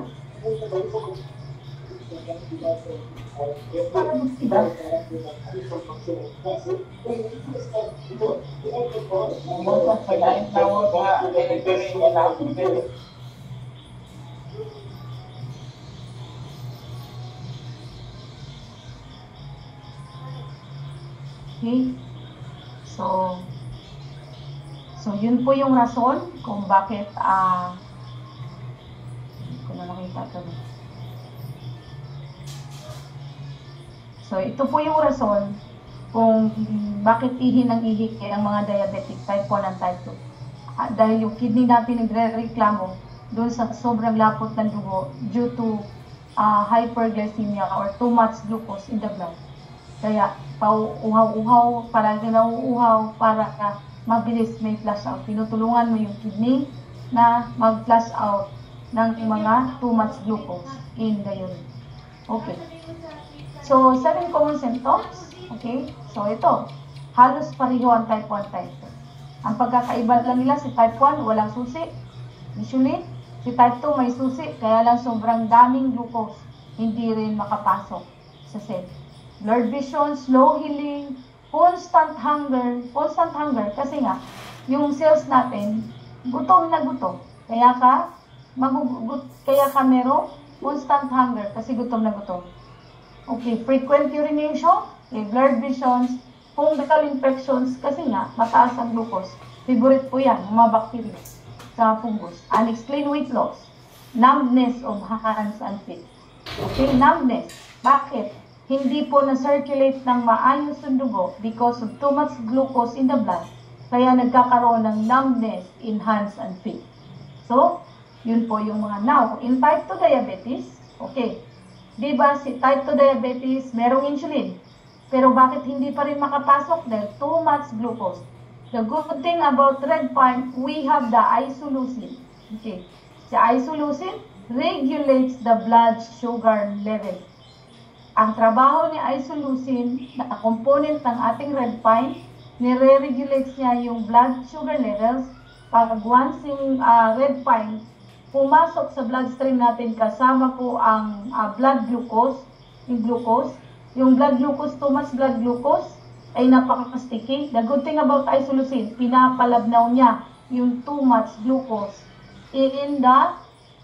Okay? So yun po yung rason kung bakit hindi ko na nakita ito. So ito po yung rason kung bakit ihi ng ihi ang mga diabetic type 1 and type 2. Dahil yung kidney natin nagre-reklamo doon sa sobrang lapot ng dugo due to hyperglycemia or too much glucose in the blood. Kaya pauuhaw-uhaw, palagi nauuhaw para mabilis may flush out. Tinutulungan mo yung kidney na mag-flush out ng mga too much glucose in the urine. Okay. So, 7 common symptoms. Okay. So, ito. Halos pareho ang type 1, type 2. Ang pagkakaiba lang nila, si type 1 walang susi. Usually, si type 2 may susi, kaya lang sobrang daming glucose, hindi rin makapasok sa cell. Blurred vision, slow healing, constant hunger kasi nga, yung cells natin, gutom na gutom. Kaya ka merong constant hunger kasi gutom na gutom. Okay, frequent urination, okay, blurred visions, fungal infections kasi nga, mataas ang glucose. Favorite po yan, mga bacteria sa fungus. Unexplained weight loss, numbness of hands and feet. Okay, numbness. Bakit? Hindi po na-circulate ng maayos ang dugo because of too much glucose in the blood. Kaya nagkakaroon ng numbness in hands and feet. So, yun po yung mga now. In type 2 diabetes, okay, di ba si type 2 diabetes merong insulin? Pero bakit hindi pa rin makapasok? Dahil too much glucose. The good thing about red pine, we have the isoleucine. Okay. Si isoleucine regulates the blood sugar level. Ang trabaho ni isoleucine na component ng ating red pine, nire-regulates niya yung blood sugar levels. Pag once yung red pine pumasok sa bloodstream natin kasama po ang blood glucose, yung blood glucose, too much blood glucose, ay napaka-sticky. The good thing about isoleucine, pinapalabnaw niya yung too much glucose in the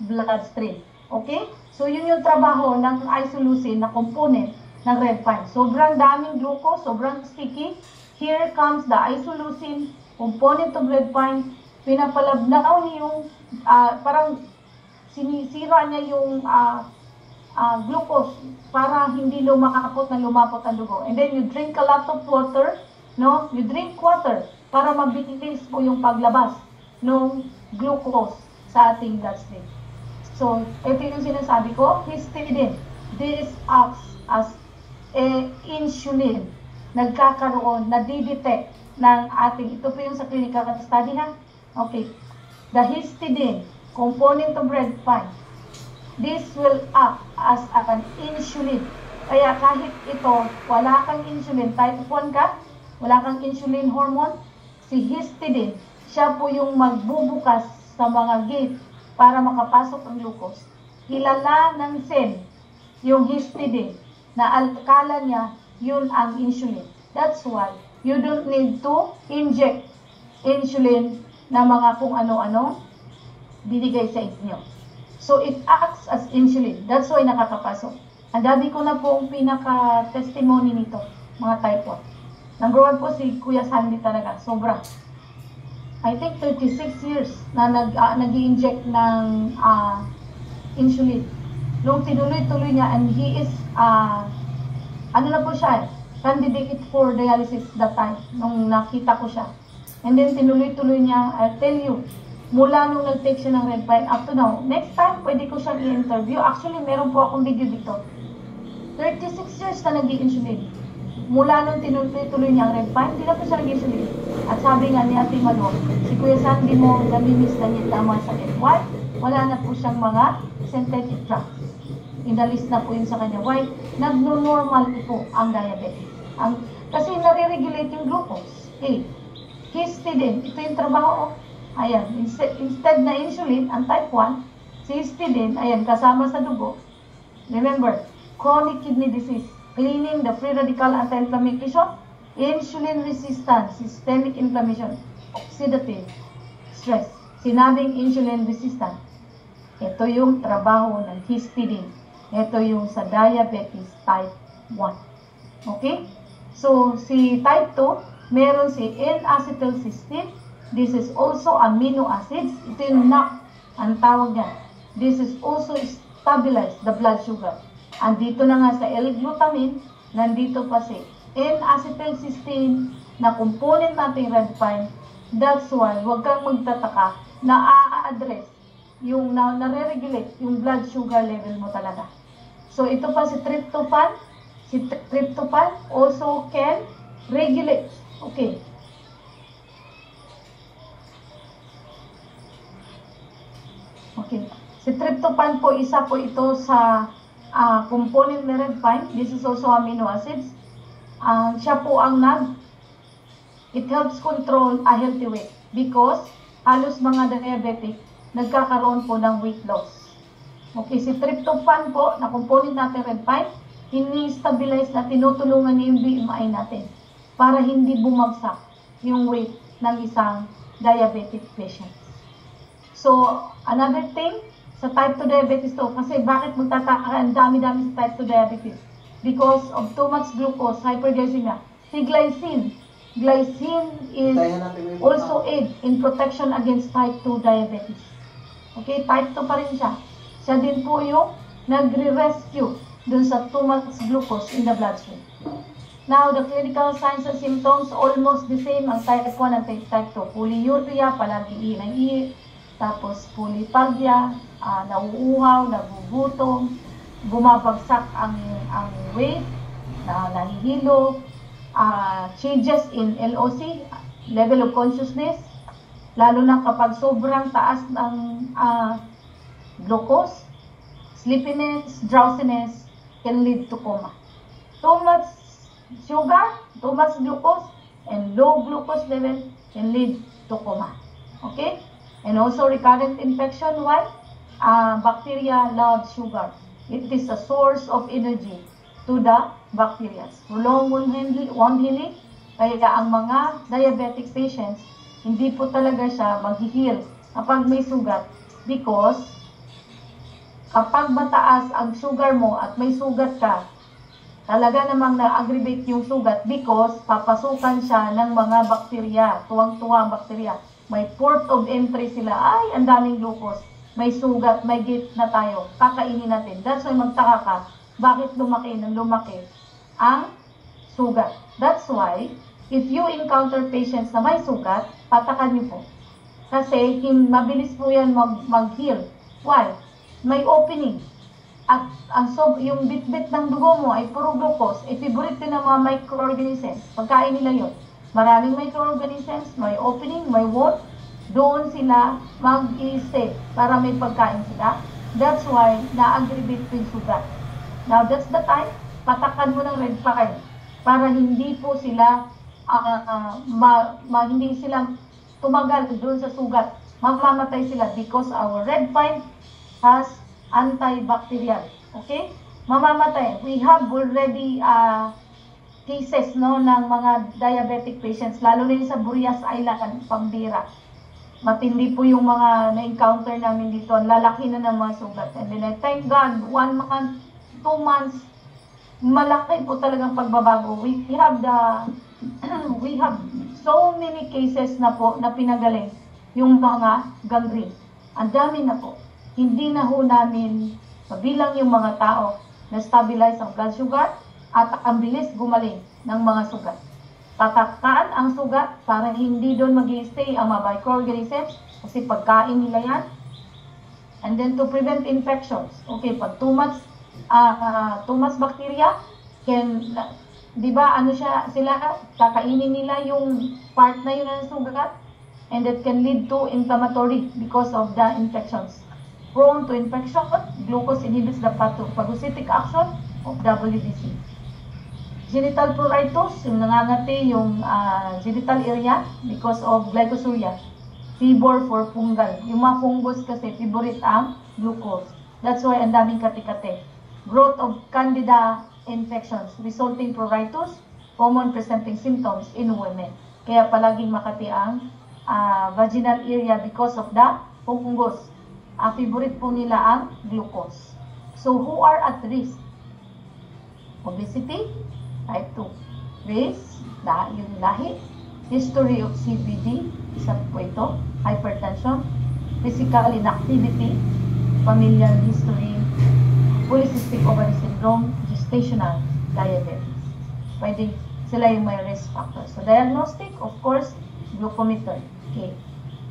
bloodstream. Okay? So, yun yung trabaho ng isoleucine na component ng red pine. Sobrang daming glucose, sobrang sticky. Here comes the isoleucine component of red pine. Pinapalabnaw niya yung, parang sinisira niya yung glucose para hindi lumapot ang dugo. And then you drink a lot of water, no? You drink water para mabilis po yung paglabas ng glucose sa ating bloodstream. So, ito yung sinasabi ko, histidine. This acts as insulin. Nagkakaroon, nadidetect ng ating, ito po yung sa clinical study ha? Okay. The histidine, component of red pine, this will act as an insulin. Kaya kahit ito, wala kang insulin, type 1 ka, wala kang insulin hormone, si histidine, siya po yung magbubukas sa mga gate para makapasok ang glucose. Kilala ng cell yung histidine na alkala niya, yun ang insulin. That's why you don't need to inject insulin na mga kung ano-ano binigay sa inyo. So, it acts as insulin. That's why nakakapasok. Ang dami ko na pong pinaka-testimony nito, mga type 1. Number 1 po si Kuya Sandy talaga. Sobra. I think 36 years na nag-i-inject ng insulin. Nung tinuloy-tuloy niya, and he is, ano na po siya, candidate for dialysis that time, nung nakita ko siya. And then tinuloy-tuloy niya, I'll tell you, mula nung nag-take siya ng red pine up to now. Next time, pwede ko siyang i-interview. Actually, meron po akong video dito. 36 years na nag-i-insulin. Mula nung tinuloy-tuloy niya ang red pine, hindi na po siya nag-i-insulin. At sabi nga ni Ate Malo, si Kuya Sandy mo, namimiss na niya tama sa red. Why? Wala na po siyang mga synthetic drugs. Inalis na po yun sa kanya. Why? Nag-normal po ang diabetes. Kasi nare-regulate yung glucose. Okay. Histidine, ito yung trabaho. Ayan, instead na insulin, ang type 1, si histidine, ayan, kasama sa dugo. Remember, chronic kidney disease, cleaning the free radical anti-inflammation, insulin resistance, systemic inflammation, oxidative stress. Sinabing insulin resistant, ito yung trabaho ng histidine. Ito yung sa diabetes type 1. Okay? So, si type 2, meron si N-acetylcysteine. This is also amino acids. Ito yung NAC, ang tawag niya. This is also stabilize the blood sugar. Andito na nga sa L-glutamine, nandito pa si N-acetylcysteine na component natin red pine. That's why, huwag kang magtataka na a-address yung nare-regulate yung blood sugar level mo talaga. So, ito pa si tryptophan. Si tryptophan also can regulate. Okay. Okay. Si tryptophan po, isa po ito sa component ng red pine. This is also amino acids. Siya po ang it helps control a healthy weight because halos mga diabetic nagkakaroon po ng weight loss. Okay, si tryptophan po, na component natin red pine, ini-stabilize na tinutulungan niya yung BMI natin para hindi bumagsak yung weight ng isang diabetic patient. So, another thing, sa type 2 diabetes to, kasi bakit magtataka ka ang dami-dami sa type 2 diabetes? Because of too much glucose, hyperglycemia. Si glycine is also aid in protection against type 2 diabetes. Okay, type 2 pa rin siya. Siya din po yung nagre-rescue dun sa too much glucose in the bloodstream. Now, the clinical signs and symptoms, almost the same ang type 1 and type 2. Polyuria, palagi ihi, tapos polyphagia, nauuhaw, nagugutom, bumabagsak ang weight, nahihilo, changes in LOC, level of consciousness, lalo na kapag sobrang taas ng glucose, sleepiness, drowsiness can lead to coma. Too much sugar, too much glucose, and low glucose level can lead to coma. Okay? And also recurrent infection. Why? Bacteria love sugar. It is a source of energy to the bacteria. Prolonged wound healing, kaya ang mga diabetic patients, hindi po talaga siya mag-heal kapag may sugat because kapag mataas ang sugar mo at may sugat ka, talaga namang na-aggravate yung sugat because papasukan siya ng mga bakterya, tuwang-tuwa ang bakterya. May port of entry sila, ay, ang daming glucose. May sugat, may gate na tayo, kakainin natin. That's why magtaka ka, bakit lumaki ng lumaki ang sugat. That's why, if you encounter patients na may sugat, patakan niyo po. Kasi, mabilis po yan mag-heal. Why? May opening. At yung bit-bit ng dugo mo ay puro glucose. Favorite din ng mga microorganisms. Pagkain nila yun. Maraming microorganisms, may opening, may wound. Doon sila mag-i-stay para may pagkain sila. That's why na-aggravate po yung sugat. Now, that's the time, patakan mo ng red pine para hindi po sila hindi sila tumagal doon sa sugat. Mamamatay sila because our red pine has antibacterial. Okay? Mamamatay. We have already cases ng mga diabetic patients, lalo na sa Burias Island, Pambira. Matindi po yung mga na-encounter namin dito. Ang lalaki na ng mga sugat. And then, thank God, 1 month, 2 months, malaki po talagang pagbabago. We have so many cases na po na pinagaling yung mga gangrene. Ang dami na po. Hindi na ho namin mabilang yung mga tao na stabilize ang blood sugar at ang bilis gumaling ng mga sugat. Tataktaan ang sugat para hindi doon mag-i-stay ang mga microorganisms kasi pagkain nila yan. And then to prevent infections. Okay, pag too much bacteria di ba sila kakainin nila yung part na yun ng sugat and that can lead to inflammatory because of the infections. Prone to infection, glucose inhibits the phagocytic action of WBC. Genital pruritus, yung nangangati yung genital area because of glycosuria. Fever for fungal. Yung mga fungus kasi, favorite ang glucose. That's why ang daming kati-kati. Growth of candida infections resulting pruritus, common presenting symptoms in women. Kaya palaging makati ang vaginal area because of the fungus. Favorite po nila ang glucose. So, who are at risk? Obesity, type 2. Race, yung lahi. History of CVD, isa po ito. Hypertension, physical inactivity, familial history, polycystic ovary syndrome, gestational diabetes. Pwede sila yung may risk factor. So, diagnostic, of course, glucometer. Okay.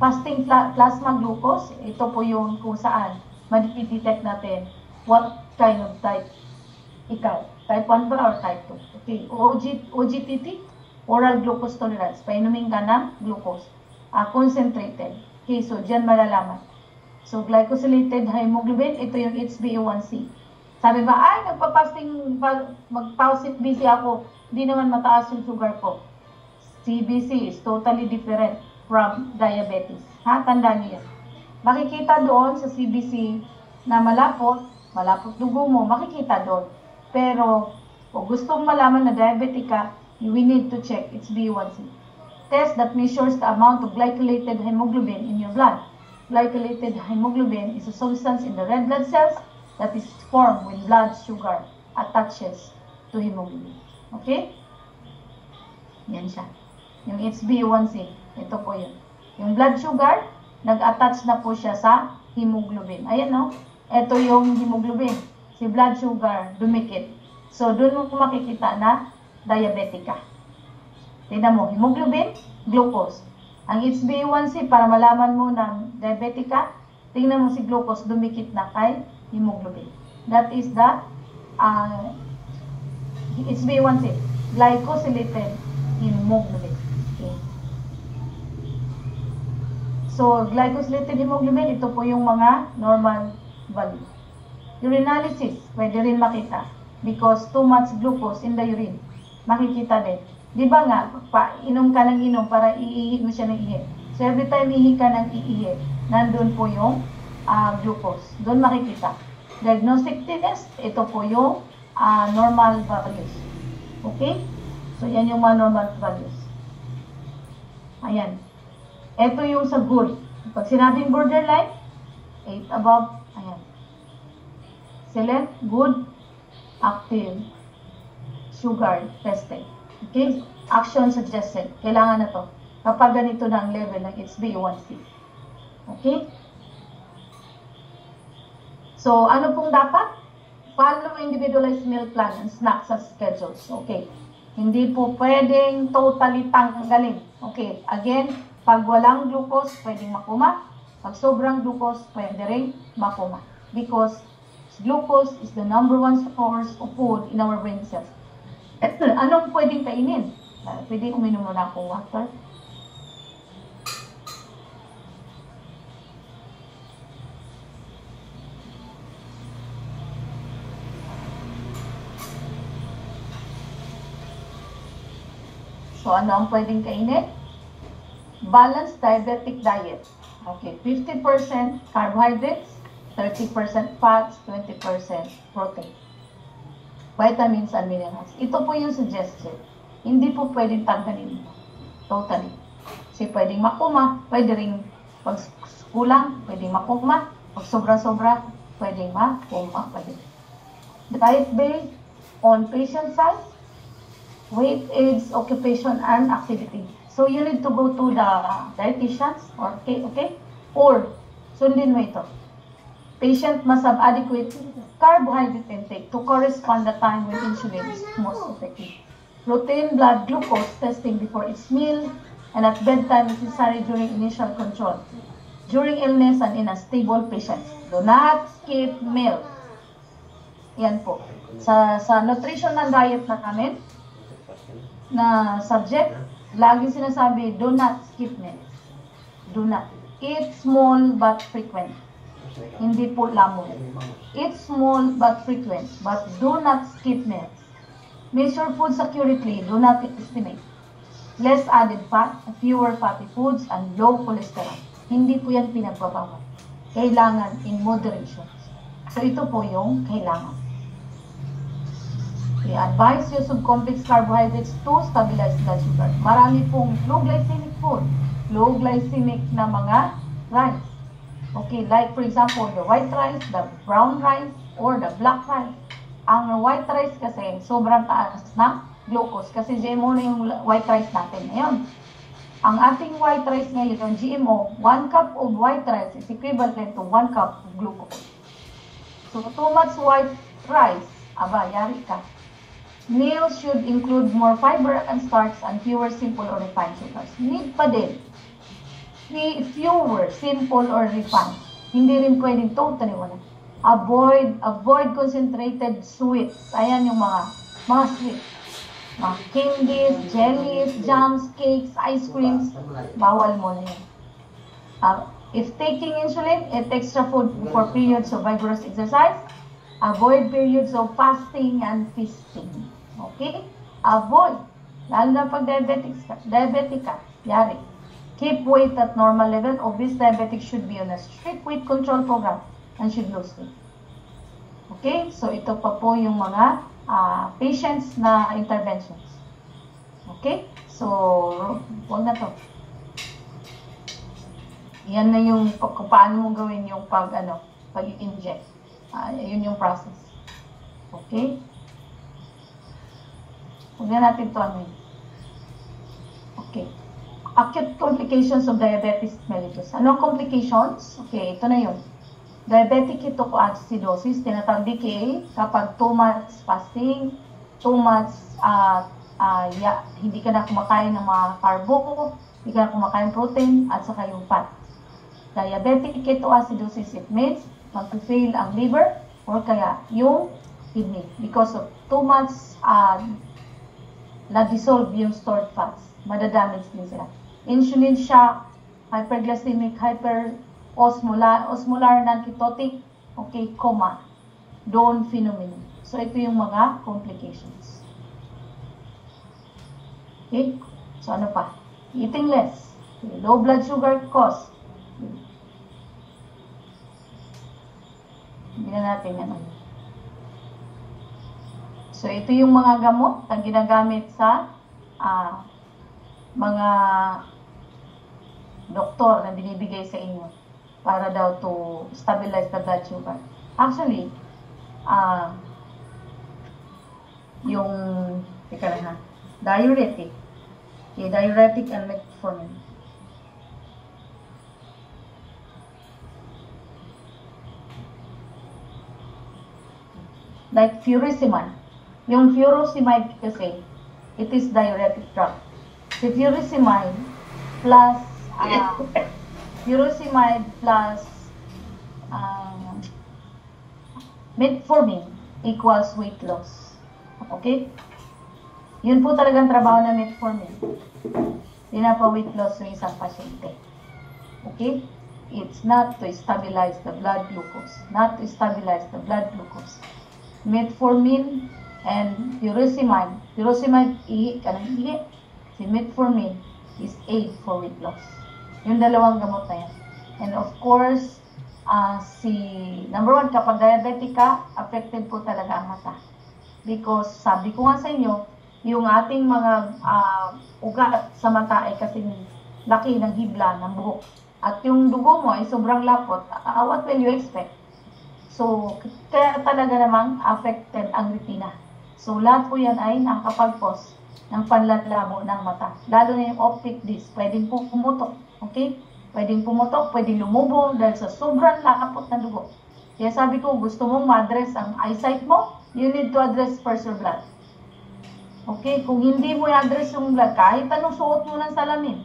Fasting plasma glucose, ito po yung kung saan ma-detect natin what kind of type ikaw. Type 1 ba or type 2? Okay. OGTT, oral glucose tolerance. Painumin ka ng glucose. Concentrated. Okay, so dyan malalaman. So, glycosylated hemoglobin, ito yung HbA1c. Sabi ba, ay, nagpa-fasting, mag-pausit busy ako, hindi naman mataas yung sugar ko. CBC is totally different from diabetes. Ha, tandaan niyo yan. Makikita doon sa CBC na malapot dugo mo, makikita doon. Pero, kung gustong malaman na diabetic ka, we need to check HbA1c. Test that measures the amount of glycolated hemoglobin in your blood. Glycolated hemoglobin is a substance in the red blood cells that is formed when blood sugar attaches to hemoglobin. Okay? Yan siya. Yung HbA1c, ito po yun. Yung blood sugar, nag-attach na po siya sa hemoglobin. Ayan, no? Ito yung hemoglobin. Si blood sugar, dumikit. So, doon mo po makikita na diabetic ka. Tignan mo, hemoglobin, glucose. Ang HbA1c, para malaman mo na diabetic ka, tingnan mo si glucose, dumikit na kay hemoglobin. That is the HbA1c, glycosylated hemoglobin. Okay. So, glycosylated hemoglobin, ito po yung mga normal value. Urinalysis, pwede rin makita because too much glucose in the urine. Makikita din. Di ba nga, inom ka ng inom para iihi mo siya ng ihi. So, every time ihi ka ng iihi, nandun po yung glucose. Doon makikita. Diagnostic test, ito po yung normal values. Okay? So, yan yung mga normal values. Ayan. Ito yung sa good. Pag sinabing borderline, 8 above, ayan. Select good, active, sugar tested. Okay? Action suggested. Kailangan na to. Kapag ganito na ang level ng HbA1c. Okay? So, ano pong dapat? Follow individualized meal plan and snacks as schedules. Okay. Hindi po pwedeng totally tanggalin. Okay. Again, pag walang glucose, pwedeng makuma. Pag sobrang glucose, pwede rin makuma. Because glucose is the #1 source of food in our brain cells. Anong pwedeng kainin? Pwede uminom muna akong water. So, ano ang pwedeng kainin? Balanced diabetic diet. Okay, 50% carbohydrates, 30% fats, 20% protein. Vitamins and minerals. Ito po yung suggestion. Hindi po pwedeng tanggalin. Totally. Kasi pwedeng makuma, pwede rin pag kulang, pwedeng makuma. Pag sobra-sobra, pwedeng makuma. Diet based on patient size, weight, age, occupation, and activity. So, you need to go to the dietitians, okay? Or, sundin mo ito. Patient must have adequate carbohydrate intake to correspond the time when insulin is most effective. Routine blood glucose testing before each meal and at bedtime is necessary during initial control. During illness and in a stable patient. Do not skip meals. Yan po. Sa nutrition and diet na namin, na subject, lagi sinasabi, do not skip meals. Do not. Eat small but frequent. Hindi po lamon. Eat small but frequent, but do not skip meals. Measure food accurately, do not estimate. Less added fat, fewer fatty foods, and low cholesterol. Hindi po yan pinagbabawal. Kailangan in moderation. So ito po yung kailangan. We advise use of complex carbohydrates to stabilize blood sugar. Marami pong low glycemic food, low glycemic na mga rice. Okay, like for example, the white rice, the brown rice, or the black rice. Ang white rice kasi, sobrang taas na glucose. Kasi GMO na yung white rice natin. Ngayon, ang ating white rice ngayon, yung GMO, 1 cup of white rice is equivalent to 1 cup of glucose. So, too much white rice, aba, yari ka. Meals should include more fiber and starch and fewer simple or refined sugars. Need pa din. Fewer simple or refined. Hindi rin pwedeng totally wala. Avoid concentrated sweets. Ayan yung mga sweets. Mga candies, jellies, jams, cakes, ice creams. Bawal mo na yan. If taking insulin, eat extra food for periods of vigorous exercise. Avoid periods of fasting and feasting. Okay? Avoid. Lalo na pag diabetic ka. Yari. Keep weight at normal level. Obese diabetic should be on a strict weight control program and should lose weight. Okay? So, ito pa po yung mga patients na interventions. Okay? So, huwag na to. Yan na yung kung paano mo gawin yung pag-inject. Yun yung process. Okay? Huwag na natin ito Okay. Acute complications of diabetes mellitus. Anong complications? Okay, ito na yun. Diabetic ketoacidosis, tinatawag DKA, kapag 2 months fasting, 2 months hindi ka na kumakain ng mga carbo, hindi ka na kumakain protein, at saka yung fat. Diabetic ketoacidosis, it means mag-fail ang liver or kaya yung kidney because of 2 months na-dissolve yung stored fats. Madadamage din sila. Insulin shock, hyperglycemic, osmolar non-ketotic, okay, coma, Dawn phenomenon. So, ito yung mga complications. Okay? So, ano pa? Eating less. Okay. Low blood sugar cause. Hindi na natin yan. So, ito yung mga gamot na ginagamit sa mga doktor na binibigay sa inyo para daw to stabilize the blood sugar. Actually, yung, diuretic. Okay, diuretic and metformin. Like furosemide. Yung furosemide kasi, it is diuretic drug. Si furosemide plus metformin equals weight loss. Okay? Yun po talagang trabaho ng metformin. Pinapa-weight loss yung isang pasyente. Okay? It's not to stabilize the blood glucose. Not to stabilize the blood glucose. Metformin and furosemide. Furosemide, si metformin is aid for weight loss. Yung dalawang gamot na yan. And of course, number 1, kapag diabetic ka, affected po talaga ang mata. Because, sabi ko nga sa inyo, yung ating mga ugat sa mata ay kasing laki ng hibla ng buhok. At yung dugo mo ay sobrang lapot. What will you expect? So, kaya talaga namang affected ang retina. So, lahat po yan ay nakakapag-cause ng panlalabo ng mata. Lalo na yung optic disc, pwedeng po pumutok. Okay? Pwedeng pumutok, pwedeng lumubo dahil sa sobrang lakapot na dugo. Kaya sabi ko, gusto mong ma-address ang eyesight mo, you need to address first your blood. Okay? Kung hindi mo i-address yung blood, kahit anong suot mo ng salamin.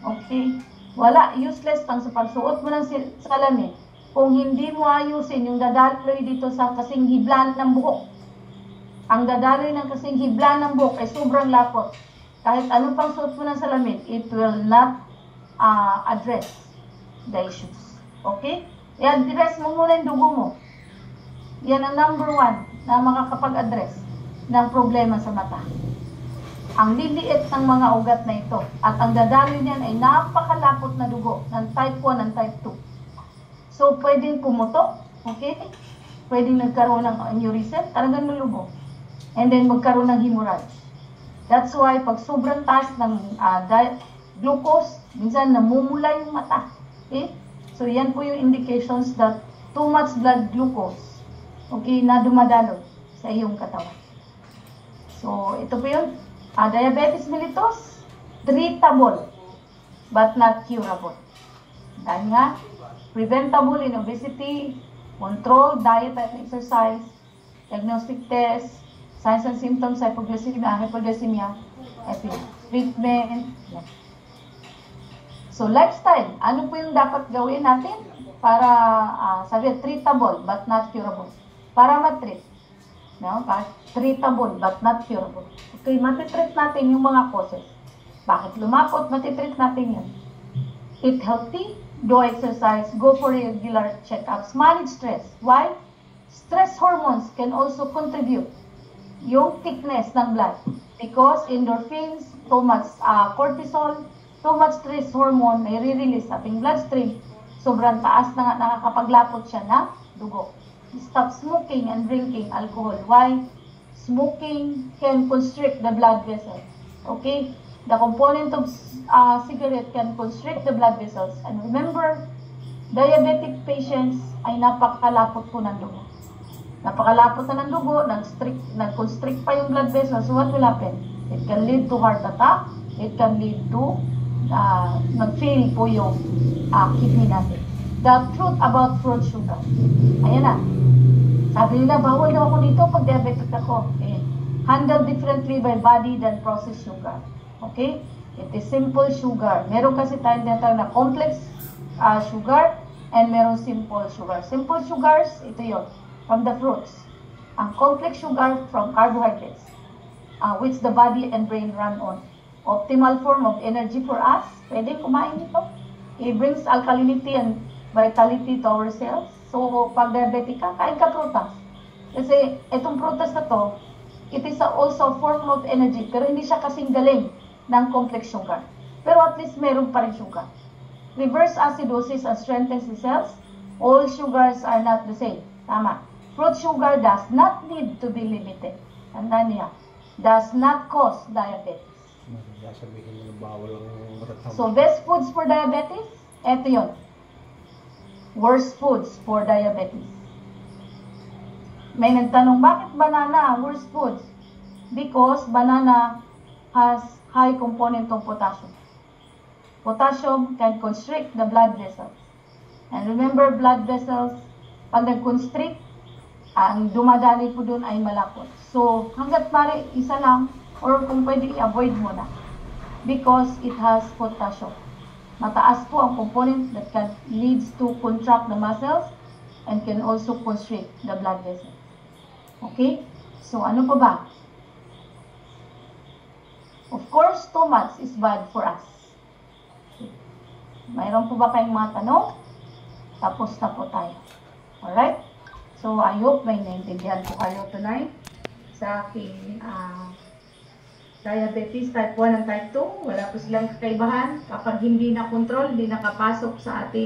Okay? Wala, useless pang sa pagsuot mo ng salamin. Kung hindi mo ayusin yung dadaloy dito sa kasing hibla ng buhok. Ang dadaloy ng kasing hibla ng buhok ay sobrang lapot. Kahit anong pang suot mo ng salamin, it will not address the issues. Okay? I-address mo muna yung dugo mo. Yan ang number 1 na makakapag-address ng problema sa mata. Ang liliit ng mga ugat na ito at ang dadaloy niyan ay napakalapot na dugo ng type 1 and type 2. So, pwedeng pumutok, okay? Pwedeng nagkaroon ng aneurysm, talagang lulubog. And then, magkaroon ng hemorrhage. That's why, pag sobrang taas ng glucose, minsan namumula yung mata. Okay? So, yan po yung indications that too much blood glucose, okay, na dumadalo sa iyong katawan. So, ito po yun. Diabetes mellitus, treatable, but not curable. Dahil nga, preventable in obesity, controlled diet and exercise, diagnostic test, Signs and symptoms, hypoglycemia, ito yun. Treatment. So, lifestyle. Ano po yung dapat gawin natin para, sabi, treatable but not curable? Para matreat. No? Treatable but not curable. Okay, matitreat natin yung mga causes. Bakit lumapot? Matitreat natin yan. Eat healthy, do exercise, go for regular checkups, manage stress. Why? Stress hormones can also contribute yung thickness ng blood because endorphins, too much cortisol, too much stress hormone na i-release sa ating bloodstream. Sobrang taas na nga nakakapaglapot siya ng dugo. Stop smoking and drinking alcohol. Why? Smoking can constrict the blood vessels. Okay? The component of cigarette can constrict the blood vessels. And remember, diabetic patients ay napakalapot po ng dugo. Napakalapot na ng dugo, nag-constrict pa yung blood vessels. So what will happen? It can lead to heart attack. It can lead to nag-fail po yung kidney natin. The truth about fruit sugar. Ayan na. Sabi nila, bawal daw ako dito pag diabetic ako. Okay. Handled differently by body than processed sugar. Okay? It is simple sugar. Meron kasi tayong tinatawag na complex sugar and meron simple sugar. Simple sugars, ito yun, from the fruits. Ang complex sugar from carbohydrates, which the body and brain run on. Optimal form of energy for us. Pwede kumain nito. It brings alkalinity and vitality to our cells. So, pag diabetic ka, kain ka prutas. Kasi itong prutas na to, it is also a form of energy. Pero hindi siya kasing galing ng complex sugar. Pero at least meron pa rin sugar. Reverse acidosis and strengthens the cells. All sugars are not the same. Tama. Fruit sugar does not need to be limited. Tandaan niya. Does not cause diabetes. So, best foods for diabetes? Ito yun. Worst foods for diabetes. May nagtanong, bakit banana worst foods? Because banana has high component of potassium. Potassium can constrict the blood vessels. And remember, blood vessels, pag nag-constrict, ang dumadali po doon ay malapot. So, hanggat mari, isa lang, or kung pwede, i-avoid mo na. Because it has potassium. Mataas po ang component that can leads to contract the muscles and can also constrict the blood vessels. Okay? So, ano pa ba? Of course, too much is bad for us. Mayroon po ba kayong mga tanong? Tapos na po tayo. Alright? So, I hope may naintindihan po kayo tonight sa aking diabetes type 1 and type 2. Wala po silang kakaibahan. Kapag hindi na control, hindi nakapasok sa ating